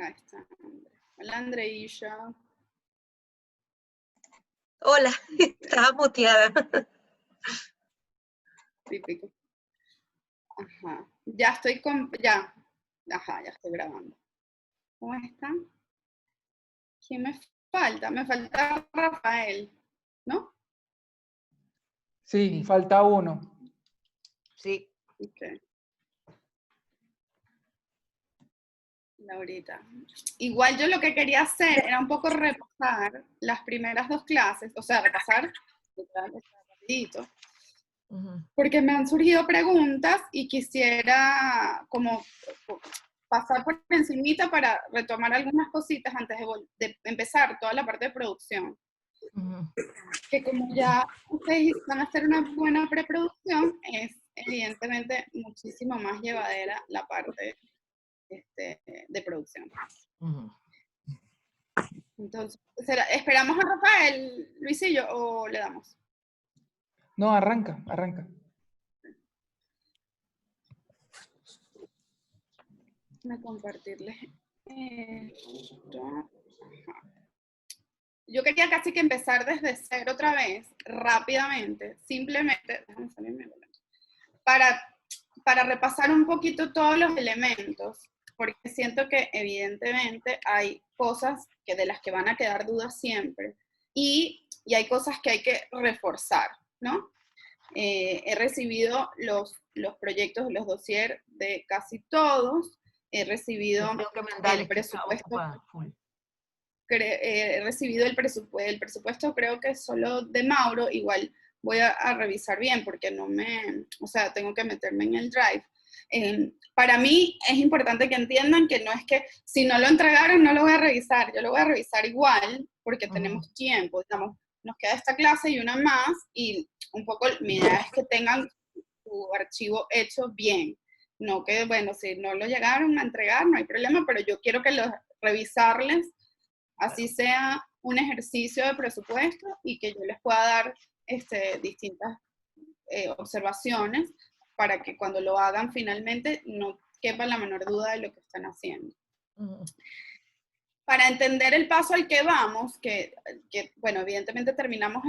Ahí está, Andrea. Hola, Andreilla. Hola, estaba muteada. Típico. Ajá. Ya estoy con... Ya. Ajá, ya estoy grabando. ¿Cómo están? ¿Quién me falta? Me falta Rafael, ¿no? Sí, falta uno. Sí. Ok. Laurita. Igual yo lo que quería hacer era un poco repasar las primeras dos clases, o sea, repasar rapidito, porque me han surgido preguntas y quisiera como pasar por encimita para retomar algunas cositas antes de empezar toda la parte de producción. Que como ya ustedes van a hacer una buena preproducción, es evidentemente muchísimo más llevadera la parte de producción. Entonces, ¿esperamos a Rafael, Luisillo, o le damos? No, arranca, arranca. Voy a compartirles esto. Ajá. Yo quería casi que empezar desde cero otra vez, rápidamente, simplemente, déjame salirme para repasar un poquito todos los elementos, porque siento que evidentemente hay cosas de las que van a quedar dudas siempre, y hay cosas que hay que reforzar, ¿no? He recibido los proyectos, los dossiers de casi todos, he recibido el presupuesto. He recibido el presupuesto, creo que solo de Mauro, igual voy a revisar bien porque no o sea, tengo que meterme en el Drive. Para mí es importante que entiendan que no es que si no lo entregaron no lo voy a revisar, yo lo voy a revisar igual porque tenemos tiempo, digamos, nos queda esta clase y una más y un poco mi idea es que tengan su archivo hecho bien, no que, bueno, si no lo llegaron a entregar no hay problema, pero yo quiero que revisarles, así sea un ejercicio de presupuesto y que yo les pueda dar distintas observaciones para que cuando lo hagan finalmente no quepa la menor duda de lo que están haciendo. Para entender el paso al que vamos, que bueno, evidentemente terminamos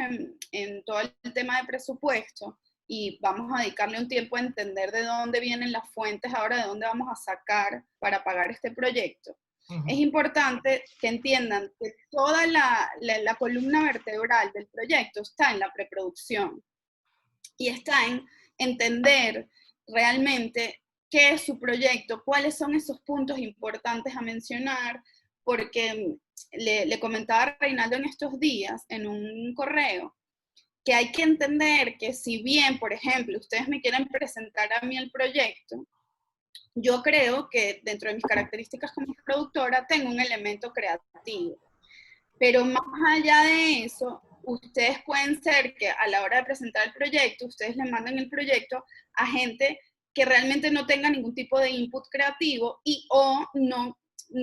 en todo el tema de presupuesto y vamos a dedicarle un tiempo a entender de dónde vienen las fuentes ahora, de dónde vamos a sacar para pagar este proyecto. Es importante que entiendan que toda la columna vertebral del proyecto está en la preproducción y está en entender realmente qué es su proyecto, cuáles son esos puntos importantes a mencionar, porque le comentaba a Reinaldo en estos días, en un correo, que hay que entender que si bien, por ejemplo, ustedes me quieren presentar a mí el proyecto, yo creo que dentro de mis características como productora tengo un elemento creativo. Pero más allá de eso, ustedes pueden ser que a la hora de presentar el proyecto, ustedes le manden el proyecto a gente que realmente no tenga ningún tipo de input creativo y o no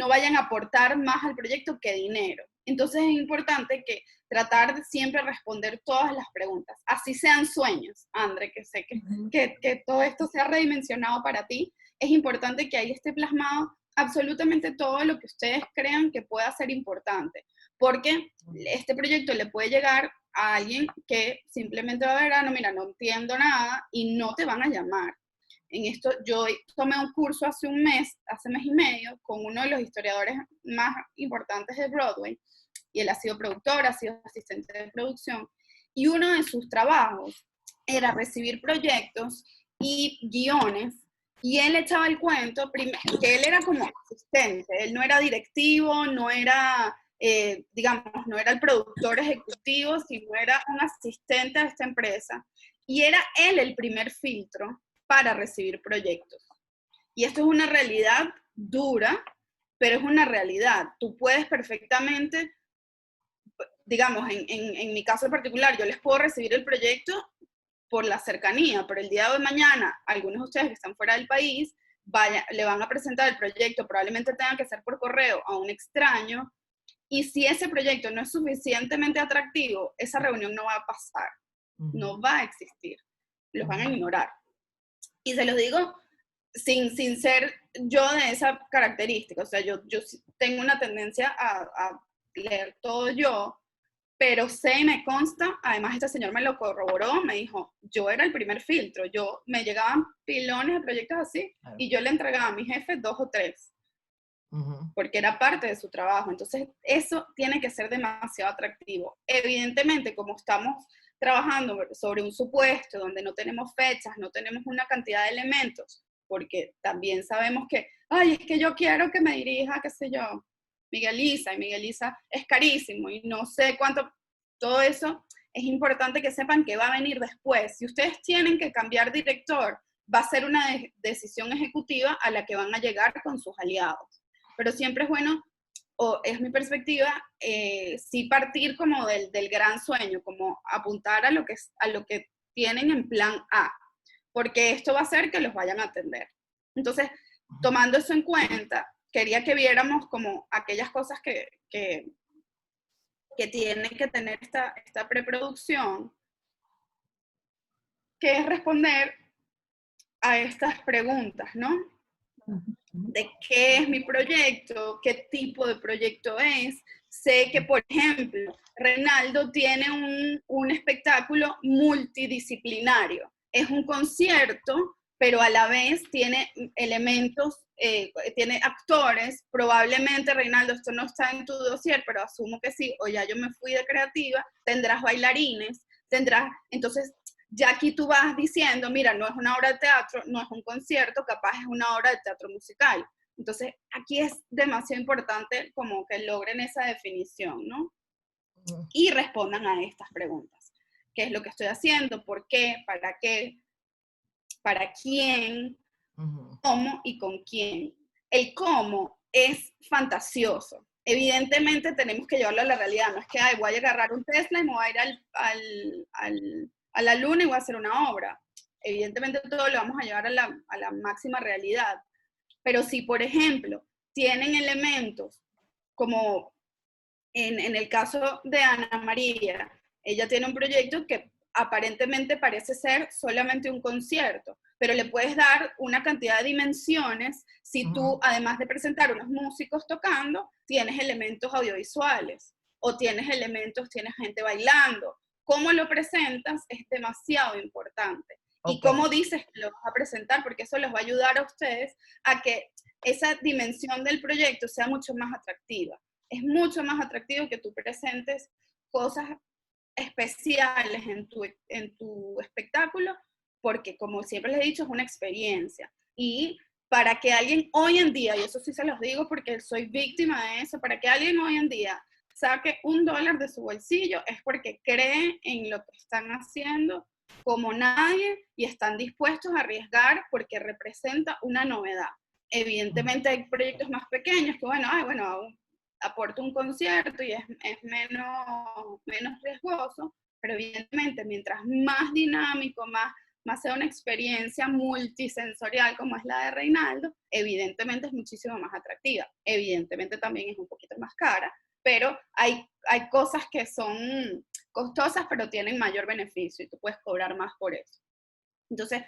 vayan a aportar más al proyecto que dinero. Entonces es importante que tratar de siempre responder todas las preguntas, así sean sueños, André, que sé que todo esto sea redimensionado para ti, es importante que ahí esté plasmado absolutamente todo lo que ustedes crean que pueda ser importante, porque este proyecto le puede llegar a alguien que simplemente va a ver, no, mira, no entiendo nada, y no te van a llamar. En esto, yo tomé un curso hace mes y medio, con uno de los historiadores más importantes de Broadway, y él ha sido productor, ha sido asistente de producción, y uno de sus trabajos era recibir proyectos y guiones, y él echaba el cuento, que él era como asistente, él no era directivo, no era, digamos, no era el productor ejecutivo, sino era un asistente a esta empresa, y era él el primer filtro para recibir proyectos. Y esto es una realidad dura, pero es una realidad. Tú puedes perfectamente, digamos, en mi caso en particular, yo les puedo recibir el proyecto por la cercanía, pero el día de mañana, algunos de ustedes que están fuera del país, le van a presentar el proyecto, probablemente tengan que hacer por correo a un extraño, y si ese proyecto no es suficientemente atractivo, esa reunión no va a pasar, no va a existir, los van a ignorar. Y se los digo sin ser yo de esa característica. O sea, yo sí tengo una tendencia a leer todo yo, pero sé y me consta, además este señor me lo corroboró, me dijo, yo era el primer filtro, me llegaban pilones de proyectos así, y yo le entregaba a mi jefe 2 o 3, porque era parte de su trabajo. Entonces, eso tiene que ser demasiado atractivo. Evidentemente, como estamos trabajando sobre un supuesto donde no tenemos fechas, no tenemos una cantidad de elementos, porque también sabemos que, ay, es que yo quiero que me dirija, qué sé yo, Miguel Isa, y Miguel Isa es carísimo, y no sé cuánto, todo eso es importante que sepan que va a venir después. Si ustedes tienen que cambiar director, va a ser una decisión ejecutiva a la que van a llegar con sus aliados. Pero siempre es bueno, o es mi perspectiva, sí partir como del gran sueño, como apuntar a lo que tienen en plan A, porque esto va a hacer que los vayan a atender. Entonces, tomando eso en cuenta, quería que viéramos como aquellas cosas que tiene que tener esta preproducción, que es responder a estas preguntas, ¿no? De qué es mi proyecto, qué tipo de proyecto es. Sé que, por ejemplo, Reinaldo tiene un espectáculo multidisciplinario. Es un concierto, pero a la vez tiene elementos, tiene actores. Probablemente, Reinaldo, esto no está en tu dossier, pero asumo que sí, o ya yo me fui de creativa, tendrás bailarines, entonces, ya aquí tú vas diciendo, mira, no es una obra de teatro, no es un concierto, capaz es una obra de teatro musical. Entonces, aquí es demasiado importante como que logren esa definición, ¿no? Y respondan a estas preguntas. ¿Qué es lo que estoy haciendo? ¿Por qué? ¿Para qué? ¿Para quién? ¿Cómo y con quién? El cómo es fantasioso. Evidentemente tenemos que llevarlo a la realidad. No es que voy a agarrar un Tesla y me voy a ir a la luna y voy a hacer una obra. Evidentemente todo lo vamos a llevar a la máxima realidad. Pero si, por ejemplo, tienen elementos como en el caso de Ana María, ella tiene un proyecto que aparentemente parece ser solamente un concierto, pero le puedes dar una cantidad de dimensiones si tú, además de presentar unos músicos tocando, tienes elementos audiovisuales, o tienes gente bailando. Cómo lo presentas es demasiado importante. Y cómo dices que lo vas a presentar, porque eso les va a ayudar a ustedes a que esa dimensión del proyecto sea mucho más atractiva. Es mucho más atractivo que tú presentes cosas especiales en tu espectáculo, porque como siempre les he dicho, es una experiencia. Y para que alguien hoy en día, y eso sí se los digo porque soy víctima de eso, para que alguien hoy en día saque $1 de su bolsillo es porque cree en lo que están haciendo como nadie y están dispuestos a arriesgar porque representa una novedad. Evidentemente hay proyectos más pequeños que, bueno, aporta un concierto y es menos riesgoso, pero evidentemente mientras más dinámico, más sea una experiencia multisensorial como es la de Reinaldo, evidentemente es muchísimo más atractiva. Evidentemente también es un poquito más cara, pero hay cosas que son costosas pero tienen mayor beneficio y tú puedes cobrar más por eso. Entonces,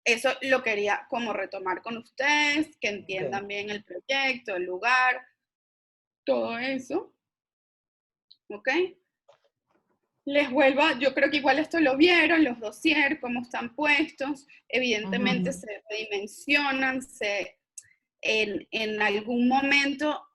eso lo quería como retomar con ustedes, que entiendan bien el proyecto, el lugar, todo eso, ¿ok? Les vuelvo, yo creo que igual esto lo vieron, los dossiers, cómo están puestos, evidentemente se redimensionan, en algún momento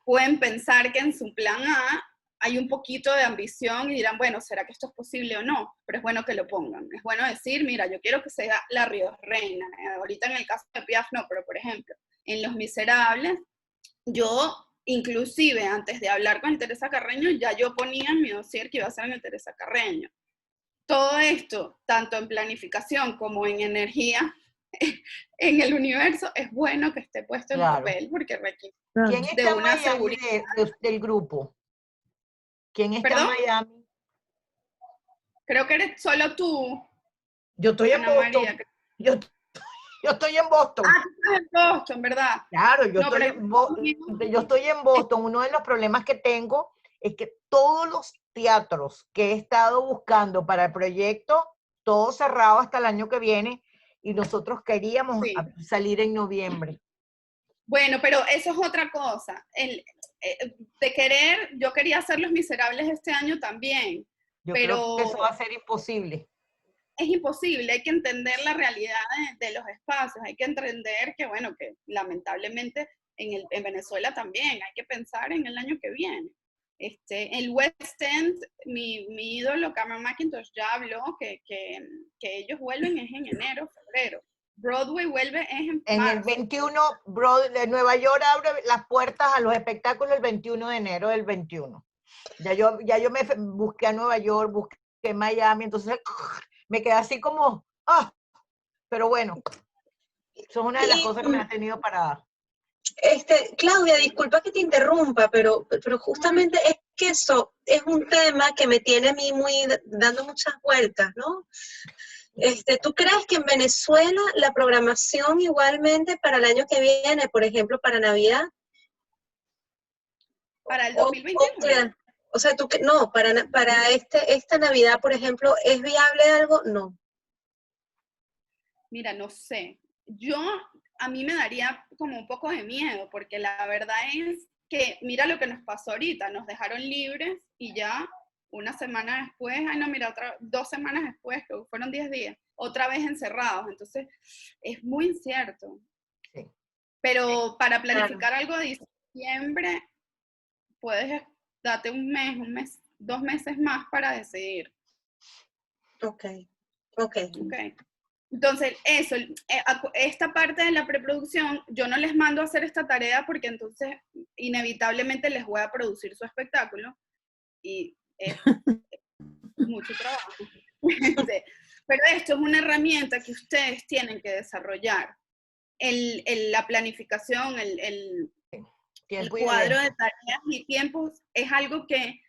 pueden pensar que en su plan A hay un poquito de ambición y dirán, bueno, ¿será que esto es posible o no? Pero es bueno que lo pongan. Es bueno decir, mira, yo quiero que sea La Riojreina. Ahorita en el caso de Piaf no, pero por ejemplo, en Los Miserables, yo inclusive antes de hablar con el Teresa Carreño, ya yo ponía en mi dossier que iba a ser en el Teresa Carreño. Todo esto, tanto en planificación como en energía, en el universo, es bueno que esté puesto en papel porque requiere ¿Quién está en Miami del grupo? ¿Quién está ¿Perdón? en Miami? Creo que eres solo tú. Yo estoy en Ana Boston. María. Yo estoy en Boston. Ah, tú estás en Boston, ¿verdad? Claro, No, yo estoy en Boston. Uno de los problemas que tengo es que todos los teatros que he estado buscando para el proyecto, todo cerrado hasta el año que viene, y nosotros queríamos Sí. salir en noviembre. Bueno, pero eso es otra cosa. De querer, yo quería hacer Los Miserables este año también, Yo pero creo que eso va a ser imposible. es imposible, hay que entender la realidad de los espacios, hay que entender que, bueno, que lamentablemente en Venezuela también hay que pensar en el año que viene. El West End, mi ídolo Cameron Mackintosh ya habló que ellos vuelven es en enero, febrero. Broadway vuelve es en En marzo. el 21, de Nueva York abre las puertas a los espectáculos el 21 de enero del 21. Ya yo me busqué a Nueva York, busqué Miami, entonces me quedé así como, pero bueno, eso es una de las cosas que me ha tenido parada. Claudia, disculpa que te interrumpa, pero justamente es que eso es un tema que me tiene a mí dando muchas vueltas, ¿no? ¿Tú crees que en Venezuela la programación igualmente para el año que viene, por ejemplo, para Navidad? Para el 2021. O sea, no, para esta Navidad, por ejemplo, ¿es viable algo? No. Mira, no sé. A mí me daría como un poco de miedo, porque la verdad es que, mira lo que nos pasó ahorita, nos dejaron libres y ya una semana después, 2 semanas después, que fueron 10 días, otra vez encerrados. Entonces, es muy incierto. Sí. Pero para planificar algo de diciembre, puedes darte un mes, 2 meses más para decidir. Ok. Entonces, esta parte de la preproducción, yo no les mando a hacer esta tarea porque entonces inevitablemente les voy a producir su espectáculo y es mucho trabajo. Pero esto es una herramienta que ustedes tienen que desarrollar. La planificación, el cuadro de tareas y tiempos es algo que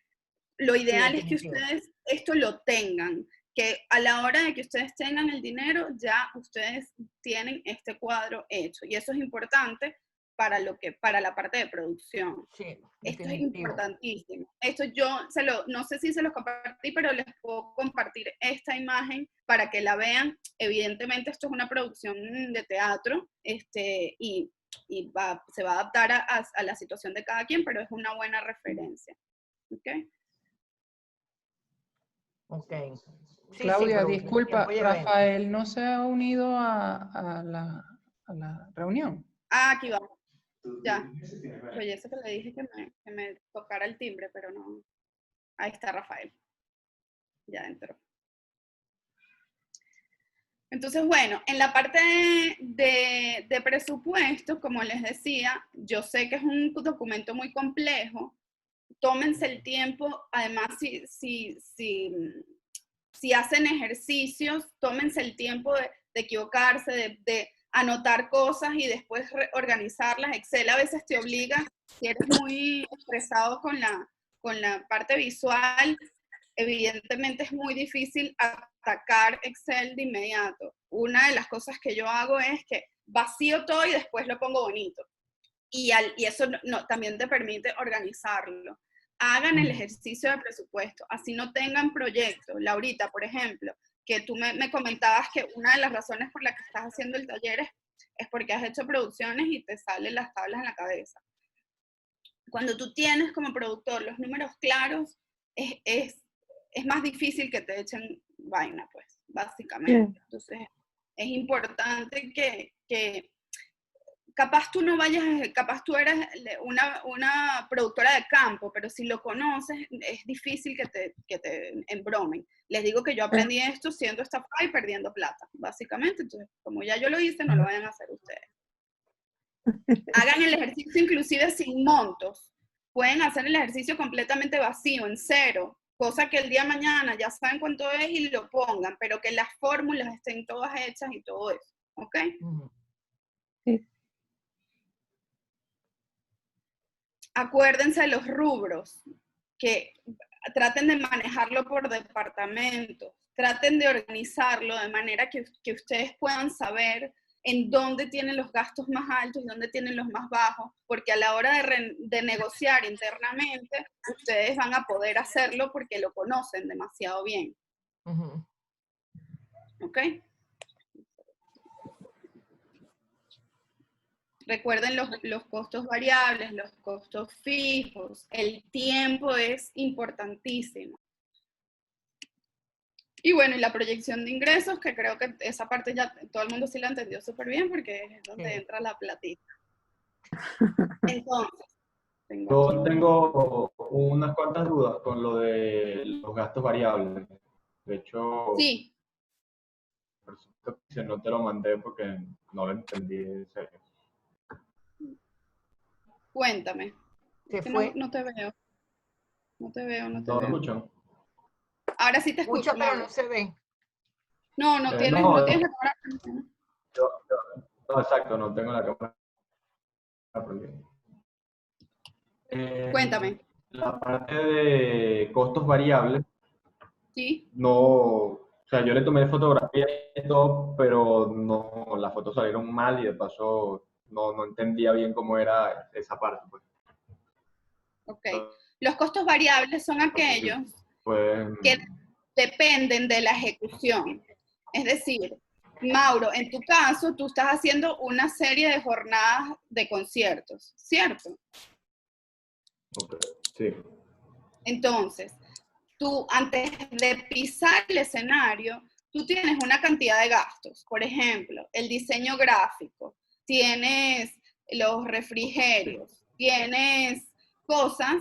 lo ideal es que ustedes esto lo tengan, que a la hora de que ustedes tengan el dinero, ya ustedes tienen este cuadro hecho. Y eso es importante para la parte de producción. Sí, esto es importantísimo. Esto no sé si se los compartí, pero les puedo compartir esta imagen para que la vean. Evidentemente esto es una producción de teatro, y se va a adaptar a la situación de cada quien, pero es una buena referencia. ¿Okay? Ok. Sí, Claudia, pero disculpa, Rafael no se ha unido a la reunión. Aquí vamos. Ya. Oye, eso que le dije que me tocara el timbre, pero no. Ahí está Rafael. Ya entró. Entonces, bueno, en la parte de presupuesto, como les decía, yo sé que es un documento muy complejo. Tómense el tiempo, además, si hacen ejercicios, tómense el tiempo de equivocarse, de anotar cosas y después organizarlas. Excel a veces te obliga, si eres muy estresado con la parte visual, evidentemente es muy difícil atacar Excel de inmediato. Una de las cosas que yo hago es que vacío todo y después lo pongo bonito. Y eso también te permite organizarlo. Hagan el ejercicio de presupuesto, así no tengan proyectos. Laurita, por ejemplo, que tú me comentabas que una de las razones por las que estás haciendo el taller es porque has hecho producciones y te salen las tablas en la cabeza. Cuando tú tienes como productor los números claros, es más difícil que te echen vaina, pues, básicamente. Entonces, es importante que capaz tú capaz tú eres una productora de campo, pero si lo conoces, es difícil que te embromen. Les digo que yo aprendí esto siendo estafada y perdiendo plata, básicamente. Entonces, como ya yo lo hice, no lo vayan a hacer ustedes. Hagan el ejercicio inclusive sin montos. Pueden hacer el ejercicio completamente vacío, en cero, cosa que el día de mañana ya saben cuánto es y lo pongan, pero que las fórmulas estén todas hechas y todo eso, ¿ok? Sí. Acuérdense de los rubros, que traten de manejarlo por departamentos, traten de organizarlo de manera que ustedes puedan saber en dónde tienen los gastos más altos y dónde tienen los más bajos, porque a la hora de negociar internamente, ustedes van a poder hacerlo porque lo conocen demasiado bien. ¿Ok? Recuerden los costos variables, los costos fijos, el tiempo es importantísimo. Y bueno, y la proyección de ingresos, que creo que esa parte ya todo el mundo sí la entendió súper bien porque es donde entra la platita. Entonces, Yo tengo unas cuantas dudas con lo de los gastos variables. De hecho, sí, por supuesto que no te lo mandé porque no lo entendí en serio. cuéntame. Se Que fue. no te veo. No te veo, no te ¿No lo veo. escuchan? Ahora sí te Mucho, escucho, pero Mauro. no se ve. No, no tienes No, la cámara prendida. no, exacto, no tengo la cámara prendida. Cuéntame. La parte de costos variables, Sí, no, o sea, yo le tomé fotografía y todo, pero no, las fotos salieron mal y de paso no entendía bien cómo era esa parte. Pues. ok. Los costos variables son aquellos Pues, que dependen de la ejecución. Es decir, Mauro, en tu caso, tú estás haciendo una serie de jornadas de conciertos, ¿cierto? okay, sí. Entonces, tú antes de pisar el escenario, tú tienes una cantidad de gastos. Por ejemplo, el diseño gráfico, tienes los refrigerios, tienes cosas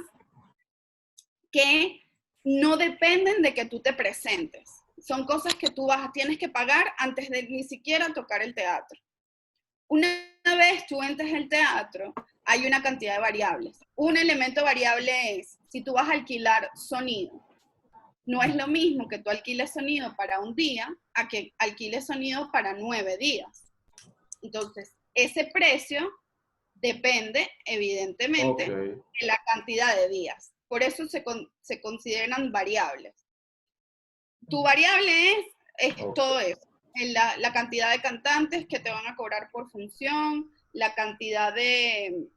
que no dependen de que tú te presentes. Son cosas que tú tienes que pagar antes de ni siquiera tocar el teatro. Una vez tú entres al teatro, hay una cantidad de variables. Un elemento variable es, si tú vas a alquilar sonido, no es lo mismo que tú alquiles sonido para un día a que alquiles sonido para 9 días. Entonces, ese precio depende, evidentemente, de la cantidad de días. Por eso se consideran variables. Tu variable es todo eso. La cantidad de cantantes que te van a cobrar por función, la cantidad de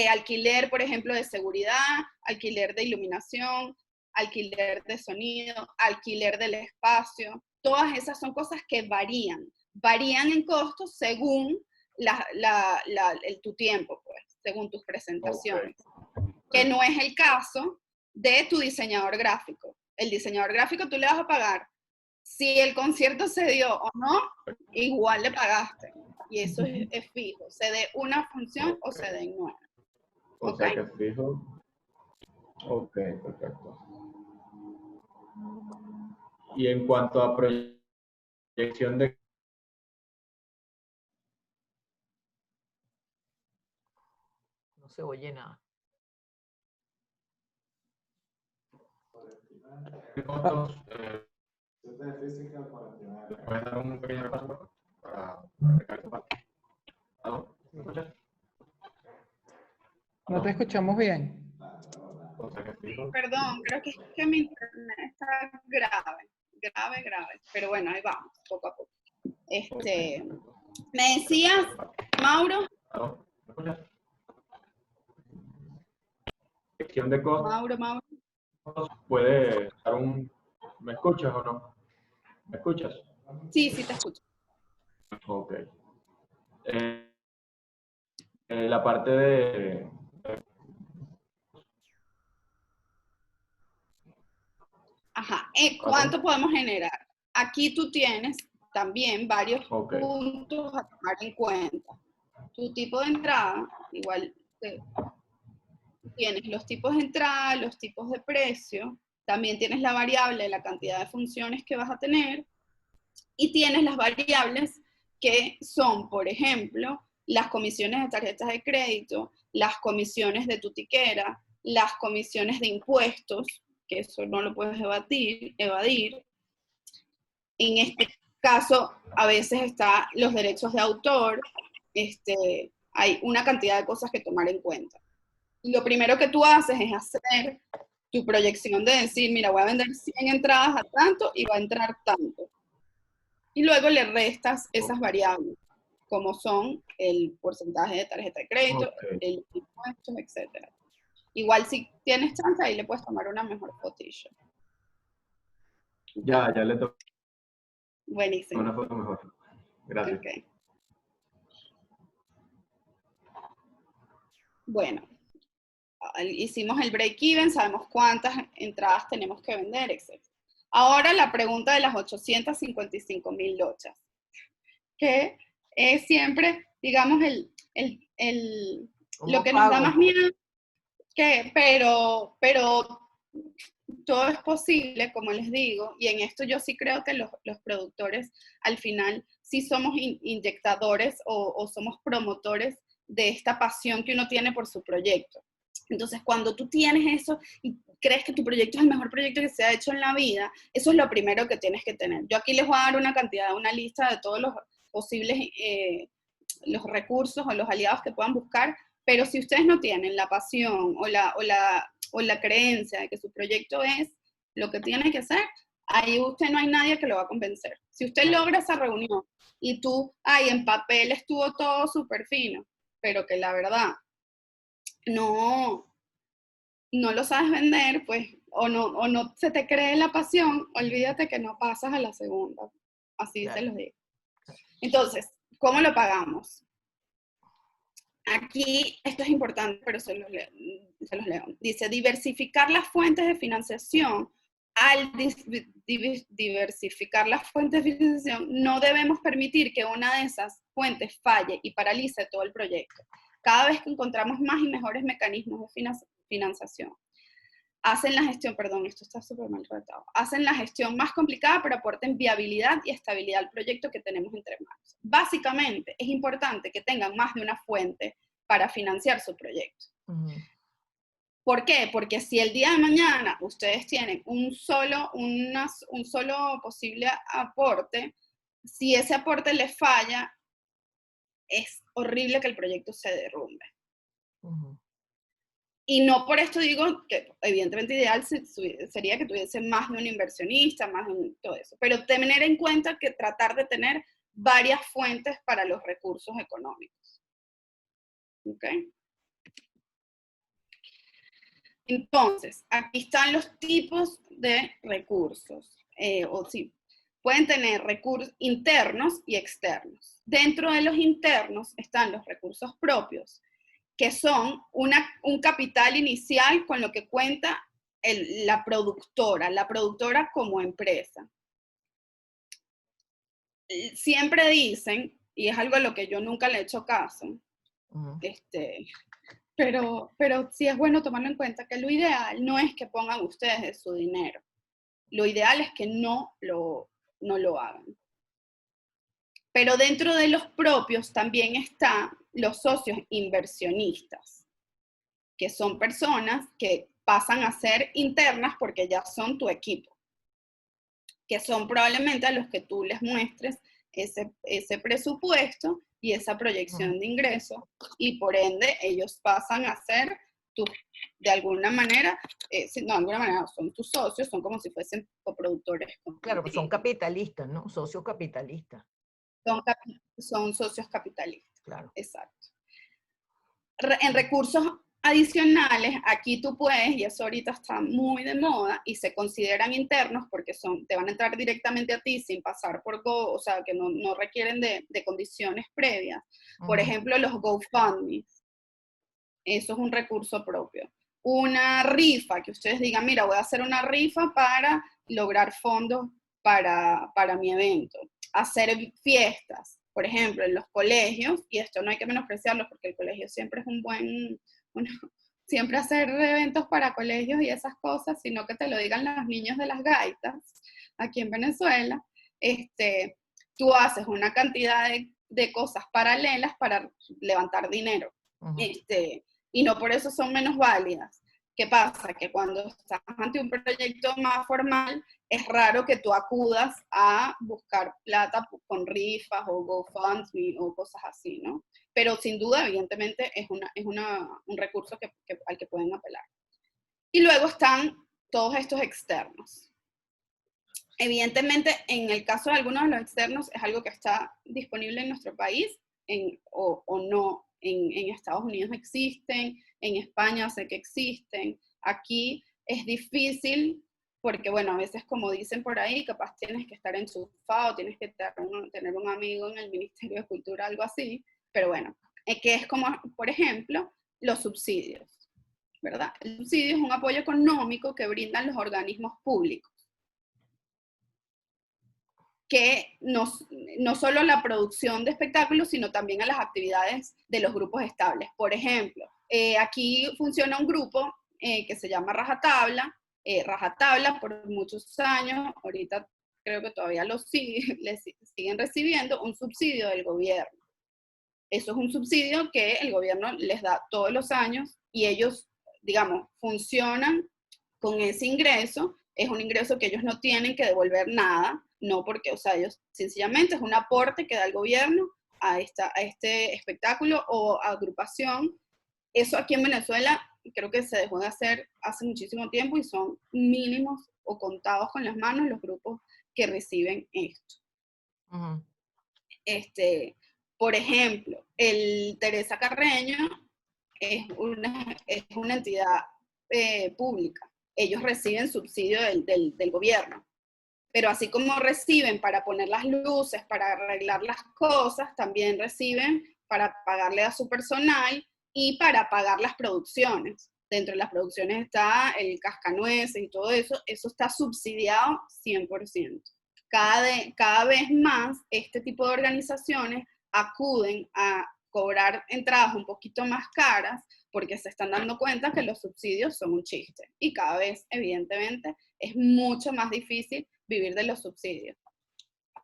alquiler, por ejemplo, de seguridad, alquiler de iluminación, alquiler de sonido, alquiler del espacio. Todas esas son cosas que varían en costos según tu tiempo, pues, según tus presentaciones. Que no es el caso de tu diseñador gráfico. El diseñador gráfico tú le vas a pagar. Si el concierto se dio o no, igual le pagaste. Y eso es fijo. Se dé una función o se den 9. O sea que fijo. Ok, perfecto. Y en cuanto a proyección de... No se oye nada. costos, ¿puedes dar un pequeño repaso para explicar esta parte? ¿Aló? ¿Me escuchas? No te escuchamos bien. O sea que Sí, fijo. perdón, creo que es que mi internet está grave. Pero bueno, ahí vamos, poco a poco. Me decías, Mauro. ¿Aló? ¿Me escuchas? Gestión de costos. Mauro. Puede dar un... ¿Me escuchas o no? ¿Me escuchas? Sí, te escucho. Ok. La parte de... Ajá. ¿Cuánto podemos generar? Aquí tú tienes también varios puntos a tomar en cuenta. Tu tipo de entrada, igual tienes los tipos de entrada, los tipos de precio, también tienes la variable de la cantidad de funciones que vas a tener, y tienes las variables que son, por ejemplo, las comisiones de tarjetas de crédito, las comisiones de tu tiquera, las comisiones de impuestos, que eso no lo puedes evadir. En este caso, a veces están los derechos de autor, hay una cantidad de cosas que tomar en cuenta. Lo primero que tú haces es hacer tu proyección de decir, mira, voy a vender 100 entradas a tanto y va a entrar tanto. Y luego le restas esas variables, como son el porcentaje de tarjeta de crédito, el impuestos, etc. Igual si tienes chance, ahí le puedes tomar una mejor fotilla. Ya le tomo Buenísimo. una foto mejor. Gracias. Okay. bueno, hicimos el break-even, sabemos cuántas entradas tenemos que vender, etc. Ahora la pregunta de las 855.000 lochas, que es siempre, digamos, lo que nos da más miedo, pero todo es posible, como les digo, y en esto yo sí creo que los productores al final sí somos inyectadores o somos promotores de esta pasión que uno tiene por su proyecto. Entonces, cuando tú tienes eso y crees que tu proyecto es el mejor proyecto que se ha hecho en la vida, eso es lo primero que tienes que tener. Yo aquí les voy a dar una lista de todos los posibles los recursos o los aliados que puedan buscar, pero si ustedes no tienen la pasión o la creencia de que su proyecto es lo que tiene que ser, ahí usted no hay nadie que lo va a convencer. Si usted logra esa reunión y tú, en papel estuvo todo súper fino, pero que la verdad no lo sabes vender, pues, o no se te cree la pasión, olvídate que no pasas a la segunda. Así se los digo. Entonces, ¿cómo lo pagamos? Aquí, esto es importante, pero se los leo. Dice, diversificar las fuentes de financiación. Al diversificar las fuentes de financiación, no debemos permitir que una de esas fuentes falle y paralice todo el proyecto. Cada vez que encontramos más y mejores mecanismos de financiación, hacen la gestión, perdón, esto está súper mal redactado, hacen la gestión más complicada, pero aporten viabilidad y estabilidad al proyecto que tenemos entre manos. Básicamente, es importante que tengan más de una fuente para financiar su proyecto. ¿Por qué? Porque si el día de mañana ustedes tienen un solo posible aporte, si ese aporte les falla, es horrible que el proyecto se derrumbe. Y no por esto digo que evidentemente ideal sería que tuviese más de un inversionista, más de todo eso, pero tener en cuenta que tratar de tener varias fuentes para los recursos económicos. ¿Ok? Entonces, aquí están los tipos de recursos, pueden tener recursos internos y externos. Dentro de los internos están los recursos propios, que son un capital inicial con lo que cuenta la productora como empresa. Siempre dicen, y es algo a lo que yo nunca le he hecho caso, pero sí es bueno tomarlo en cuenta, que lo ideal no es que pongan ustedes de su dinero. Lo ideal es que no lo hagan. Pero dentro de los propios también están los socios inversionistas, que son personas que pasan a ser internas porque ya son tu equipo, que son probablemente a los que tú les muestres ese presupuesto y esa proyección de ingresos, y por ende ellos pasan a ser de alguna manera, son tus socios, son como si fuesen coproductores. Claro, pues son capitalistas, ¿no? Socios capitalistas. Son socios capitalistas. Claro. Exacto. En recursos adicionales, aquí tú puedes, y eso ahorita está muy de moda, y se consideran internos porque te van a entrar directamente a ti sin pasar por o sea, que no requieren de condiciones previas. Por ejemplo, los GoFundMe. Eso es un recurso propio. Una rifa, que ustedes digan, mira, voy a hacer una rifa para lograr fondos para mi evento. Hacer fiestas, por ejemplo, en los colegios, y esto no hay que menospreciarlo porque el colegio siempre es siempre hacer eventos para colegios y esas cosas, sino que te lo digan los niños de las gaitas, aquí en Venezuela, tú haces una cantidad de cosas paralelas para levantar dinero. Y no por eso son menos válidas. ¿Qué pasa? Que cuando estás ante un proyecto más formal, es raro que tú acudas a buscar plata con rifas o GoFundMe o cosas así, ¿no? Pero sin duda, evidentemente, es un recurso al que pueden apelar. Y luego están todos estos externos. Evidentemente, en el caso de algunos de los externos, es algo que está disponible en nuestro país o no. En Estados Unidos existen, en España sé que existen. Aquí es difícil porque, bueno, a veces como dicen por ahí, capaz tienes que estar enchufado, tienes que tener un amigo en el Ministerio de Cultura, algo así, pero bueno, que es como, por ejemplo, los subsidios, ¿verdad? El subsidio es un apoyo económico que brindan los organismos públicos, que no solo la producción de espectáculos, sino también a las actividades de los grupos estables. Por ejemplo, aquí funciona un grupo que se llama Rajatabla. Rajatabla por muchos años, ahorita creo que todavía les siguen recibiendo un subsidio del gobierno. Eso es un subsidio que el gobierno les da todos los años y ellos, digamos, funcionan con ese ingreso. Es un ingreso que ellos no tienen que devolver nada, no porque, o sea, ellos sencillamente es un aporte que da el gobierno a este espectáculo o agrupación. Eso aquí en Venezuela creo que se dejó de hacer hace muchísimo tiempo y son mínimos o contados con las manos los grupos que reciben esto. Ujú. Por ejemplo, el Teresa Carreño es una entidad pública. Ellos reciben subsidio del gobierno. Pero así como reciben para poner las luces, para arreglar las cosas, también reciben para pagarle a su personal y para pagar las producciones. Dentro de las producciones está el cascanueces y todo eso está subsidiado 100%. Cada vez más este tipo de organizaciones acuden a cobrar entradas un poquito más caras porque se están dando cuenta que los subsidios son un chiste. Y cada vez, evidentemente, es mucho más difícil vivir de los subsidios.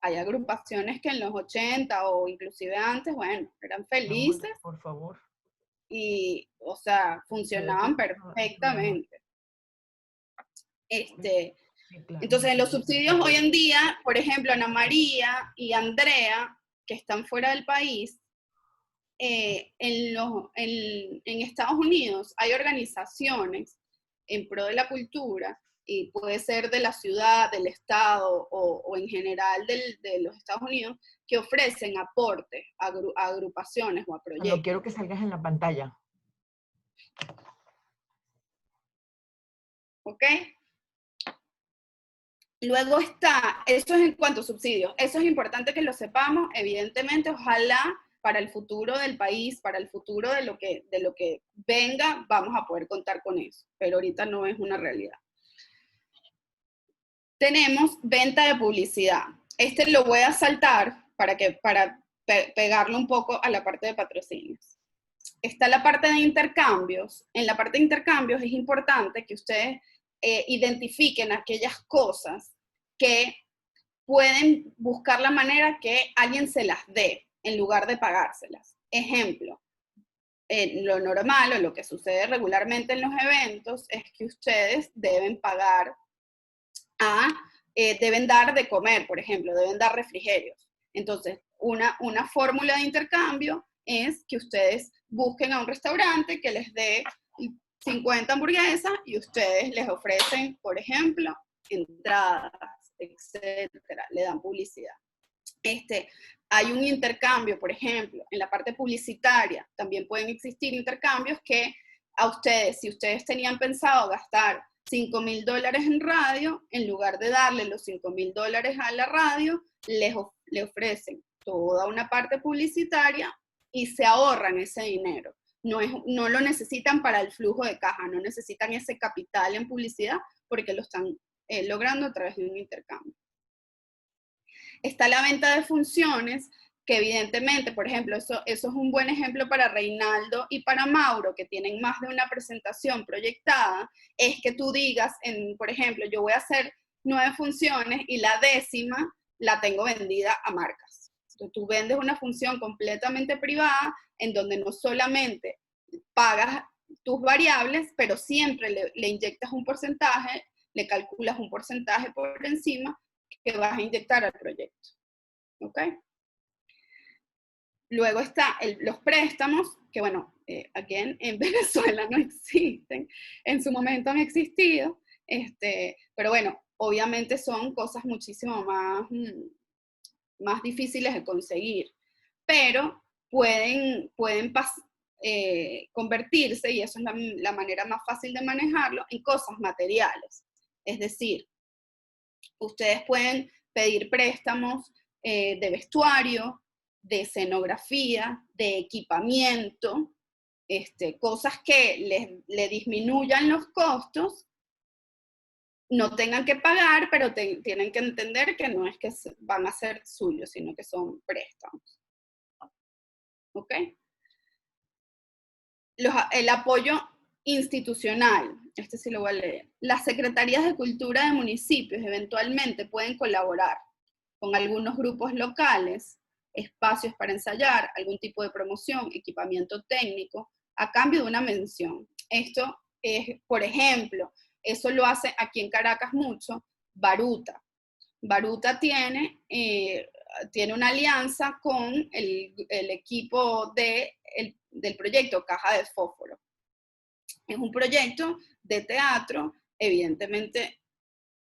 Hay agrupaciones que en los 80 o inclusive antes, bueno, eran felices. Por favor. Y, o sea, funcionaban perfectamente. Sí, claro. Entonces, los subsidios hoy en día, por ejemplo, Ana María y Andrea, que están fuera del país, en Estados Unidos hay organizaciones en pro de la cultura, y puede ser de la ciudad, del estado o en general de los Estados Unidos, que ofrecen aportes a agrupaciones o a proyectos. No quiero que salgas en la pantalla. ¿Ok? Luego está, eso es en cuanto a subsidios, eso es importante que lo sepamos, evidentemente, ojalá para el futuro del país, para el futuro de lo que venga, vamos a poder contar con eso, pero ahorita no es una realidad. Tenemos venta de publicidad. Lo voy a saltar para pegarlo un poco a la parte de patrocinios. Está la parte de intercambios. En la parte de intercambios es importante que ustedes identifiquen aquellas cosas que pueden buscar la manera que alguien se las dé en lugar de pagárselas. Ejemplo, lo normal o lo que sucede regularmente en los eventos es que ustedes deben pagar deben dar de comer, por ejemplo, deben dar refrigerios. Entonces, una fórmula de intercambio es que ustedes busquen a un restaurante que les dé 50 hamburguesas y ustedes les ofrecen, por ejemplo, entradas, etcétera, le dan publicidad. Hay un intercambio, por ejemplo, en la parte publicitaria, también pueden existir intercambios que a ustedes, si ustedes tenían pensado gastar $5,000 en radio, en lugar de darle los $5,000 a la radio, le ofrecen toda una parte publicitaria y se ahorran ese dinero. No lo necesitan para el flujo de caja, no necesitan ese capital en publicidad porque lo están logrando a través de un intercambio. Está la venta de funciones, que evidentemente, por ejemplo, eso es un buen ejemplo para Reinaldo y para Mauro, que tienen más de una presentación proyectada, es que tú digas, por ejemplo, yo voy a hacer 9 funciones y la 10ª la tengo vendida a marcas. Entonces, tú vendes una función completamente privada en donde no solamente pagas tus variables, pero siempre le inyectas un porcentaje, le calculas un porcentaje por encima que vas a inyectar al proyecto. ¿Ok? Luego está los préstamos, que bueno, aquí en Venezuela no existen, en su momento han existido, pero bueno, obviamente son cosas muchísimo más difíciles de conseguir, pero pueden convertirse, y eso es la manera más fácil de manejarlo, en cosas materiales. Es decir, ustedes pueden pedir préstamos de vestuario, de escenografía, de equipamiento, cosas que le disminuyan los costos, no tengan que pagar, pero tienen que entender que no es que van a ser suyos, sino que son préstamos. ¿Ok? El apoyo institucional, este sí lo voy a leer. Las secretarías de cultura de municipios eventualmente pueden colaborar con algunos grupos locales, espacios para ensayar, algún tipo de promoción, equipamiento técnico, a cambio de una mención. Esto es, por ejemplo, eso lo hace aquí en Caracas mucho, Baruta. Baruta tiene una alianza con el equipo del proyecto Caja de Fósforo. Es un proyecto de teatro, evidentemente,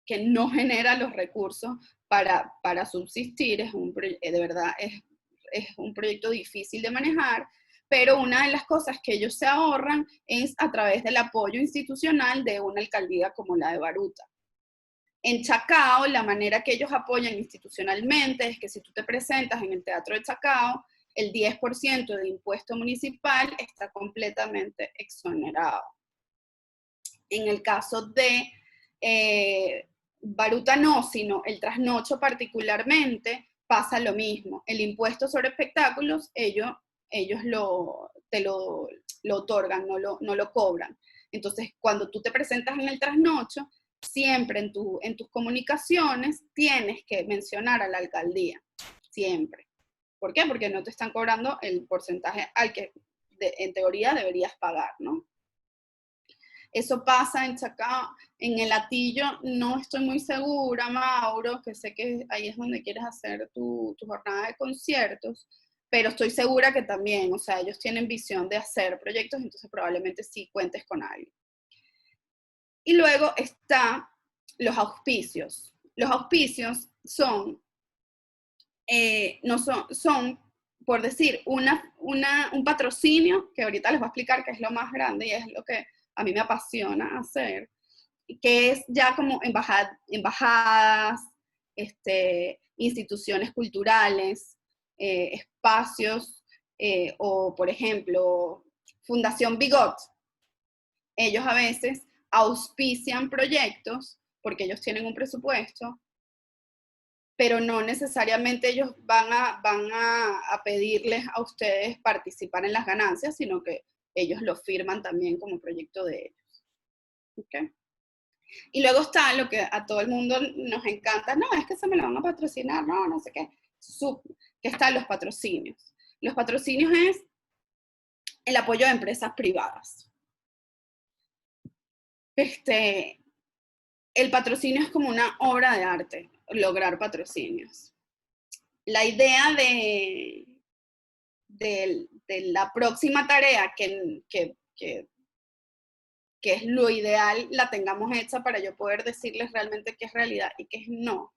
que no genera los recursos para subsistir, de verdad es un proyecto difícil de manejar, pero una de las cosas que ellos se ahorran es a través del apoyo institucional de una alcaldía como la de Baruta. En Chacao, la manera que ellos apoyan institucionalmente es que si tú te presentas en el Teatro de Chacao, el 10% de impuesto municipal está completamente exonerado. En el caso de Baruta no, sino el trasnocho particularmente, pasa lo mismo. El impuesto sobre espectáculos, ellos te lo otorgan, no lo cobran. Entonces, cuando tú te presentas en el trasnocho, siempre en tus comunicaciones tienes que mencionar a la alcaldía, siempre. ¿Por qué? Porque no te están cobrando el porcentaje al que en teoría deberías pagar, ¿no? Eso pasa en Chacao. En el Hatillo no estoy muy segura, Mauro, que sé que ahí es donde quieres hacer tu jornada de conciertos, pero estoy segura que también, o sea, ellos tienen visión de hacer proyectos, entonces probablemente sí cuentes con alguien. Y luego está los auspicios. Los auspicios son, son, por decir, un patrocinio, que ahorita les voy a explicar que es lo más grande y es lo que a mí me apasiona hacer, que es ya como embajadas, instituciones culturales, espacios, o por ejemplo, Fundación Bigot. Ellos a veces auspician proyectos porque ellos tienen un presupuesto, pero no necesariamente ellos van a pedirles a ustedes participar en las ganancias, sino que ellos lo firman también como proyecto de ellos. ¿Okay? Y luego está lo que a todo el mundo nos encanta, no, es que se me lo van a patrocinar, no sé qué, que están los patrocinios. Los patrocinios es el apoyo de empresas privadas. El patrocinio es como una obra de arte, lograr patrocinios. La idea de la próxima tarea que es lo ideal, la tengamos hecha para yo poder decirles realmente qué es realidad y qué es no,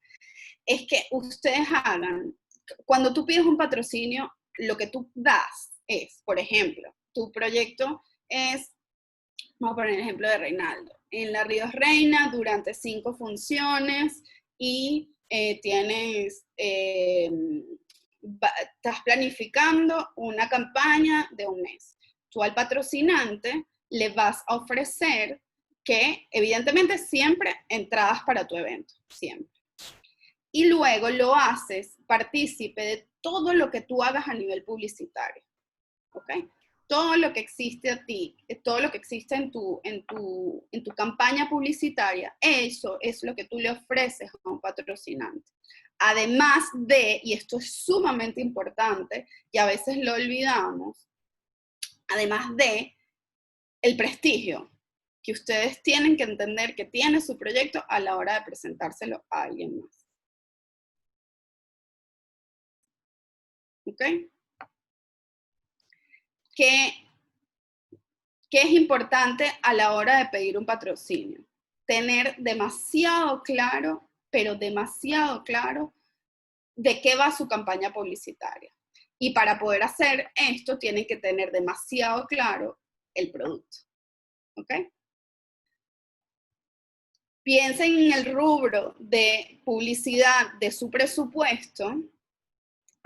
es que ustedes hagan, cuando tú pides un patrocinio, lo que tú das es, por ejemplo, tu proyecto es, vamos a poner el ejemplo de Reinaldo, en la Ríos Reina durante 5 funciones y estás planificando una campaña de un mes. Tú al patrocinante le vas a ofrecer que, evidentemente, siempre entradas para tu evento, siempre. Y luego lo haces partícipe de todo lo que tú hagas a nivel publicitario, ¿ok? Todo lo que existe a ti, todo lo que existe en tu campaña publicitaria, eso es lo que tú le ofreces a un patrocinante. Además de, y esto es sumamente importante, y a veces lo olvidamos, además de el prestigio que ustedes tienen que entender que tiene su proyecto a la hora de presentárselo a alguien más. ¿Ok? ¿Qué es importante a la hora de pedir un patrocinio? Tener demasiado claro, pero demasiado claro, de qué va su campaña publicitaria. Y para poder hacer esto, tienen que tener demasiado claro el producto. ¿Ok? Piensen en el rubro de publicidad de su presupuesto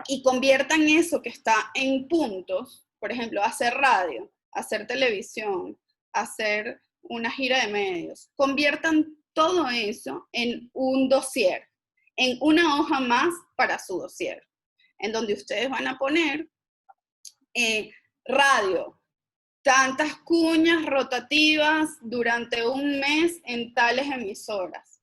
y conviertan eso que está en puntos, por ejemplo, hacer radio, hacer televisión, hacer una gira de medios. Conviertan todo eso en un dossier, en una hoja más para su dossier, en donde ustedes van a poner radio, tantas cuñas rotativas durante un mes en tales emisoras.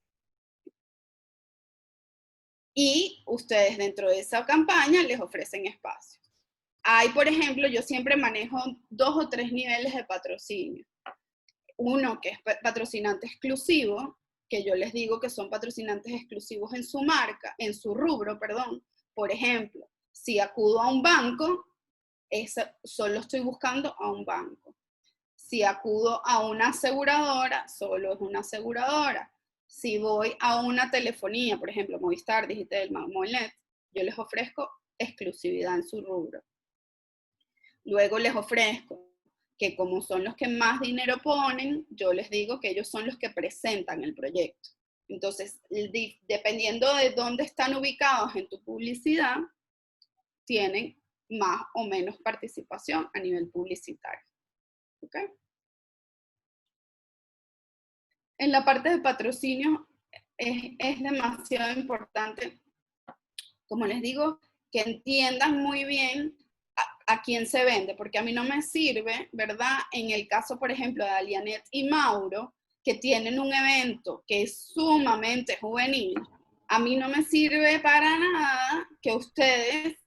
Y ustedes dentro de esa campaña les ofrecen espacios. Hay, por ejemplo, yo siempre manejo 2 o 3 niveles de patrocinio. Uno que es patrocinante exclusivo, que yo les digo que son patrocinantes exclusivos en su marca, en su rubro, perdón. Por ejemplo, si acudo a un banco, solo estoy buscando a un banco. Si acudo a una aseguradora, solo es una aseguradora. Si voy a una telefonía, por ejemplo, Movistar, Digitel, Movilnet, yo les ofrezco exclusividad en su rubro. Luego les ofrezco que como son los que más dinero ponen, yo les digo que ellos son los que presentan el proyecto. Entonces, dependiendo de dónde están ubicados en tu publicidad, tienen más o menos participación a nivel publicitario. ¿Ok? En la parte de patrocinio es demasiado importante, como les digo, que entiendan muy bien a quién se vende, porque a mí no me sirve, ¿verdad? En el caso, por ejemplo, de Alianet y Mauro, que tienen un evento que es sumamente juvenil, a mí no me sirve para nada que ustedes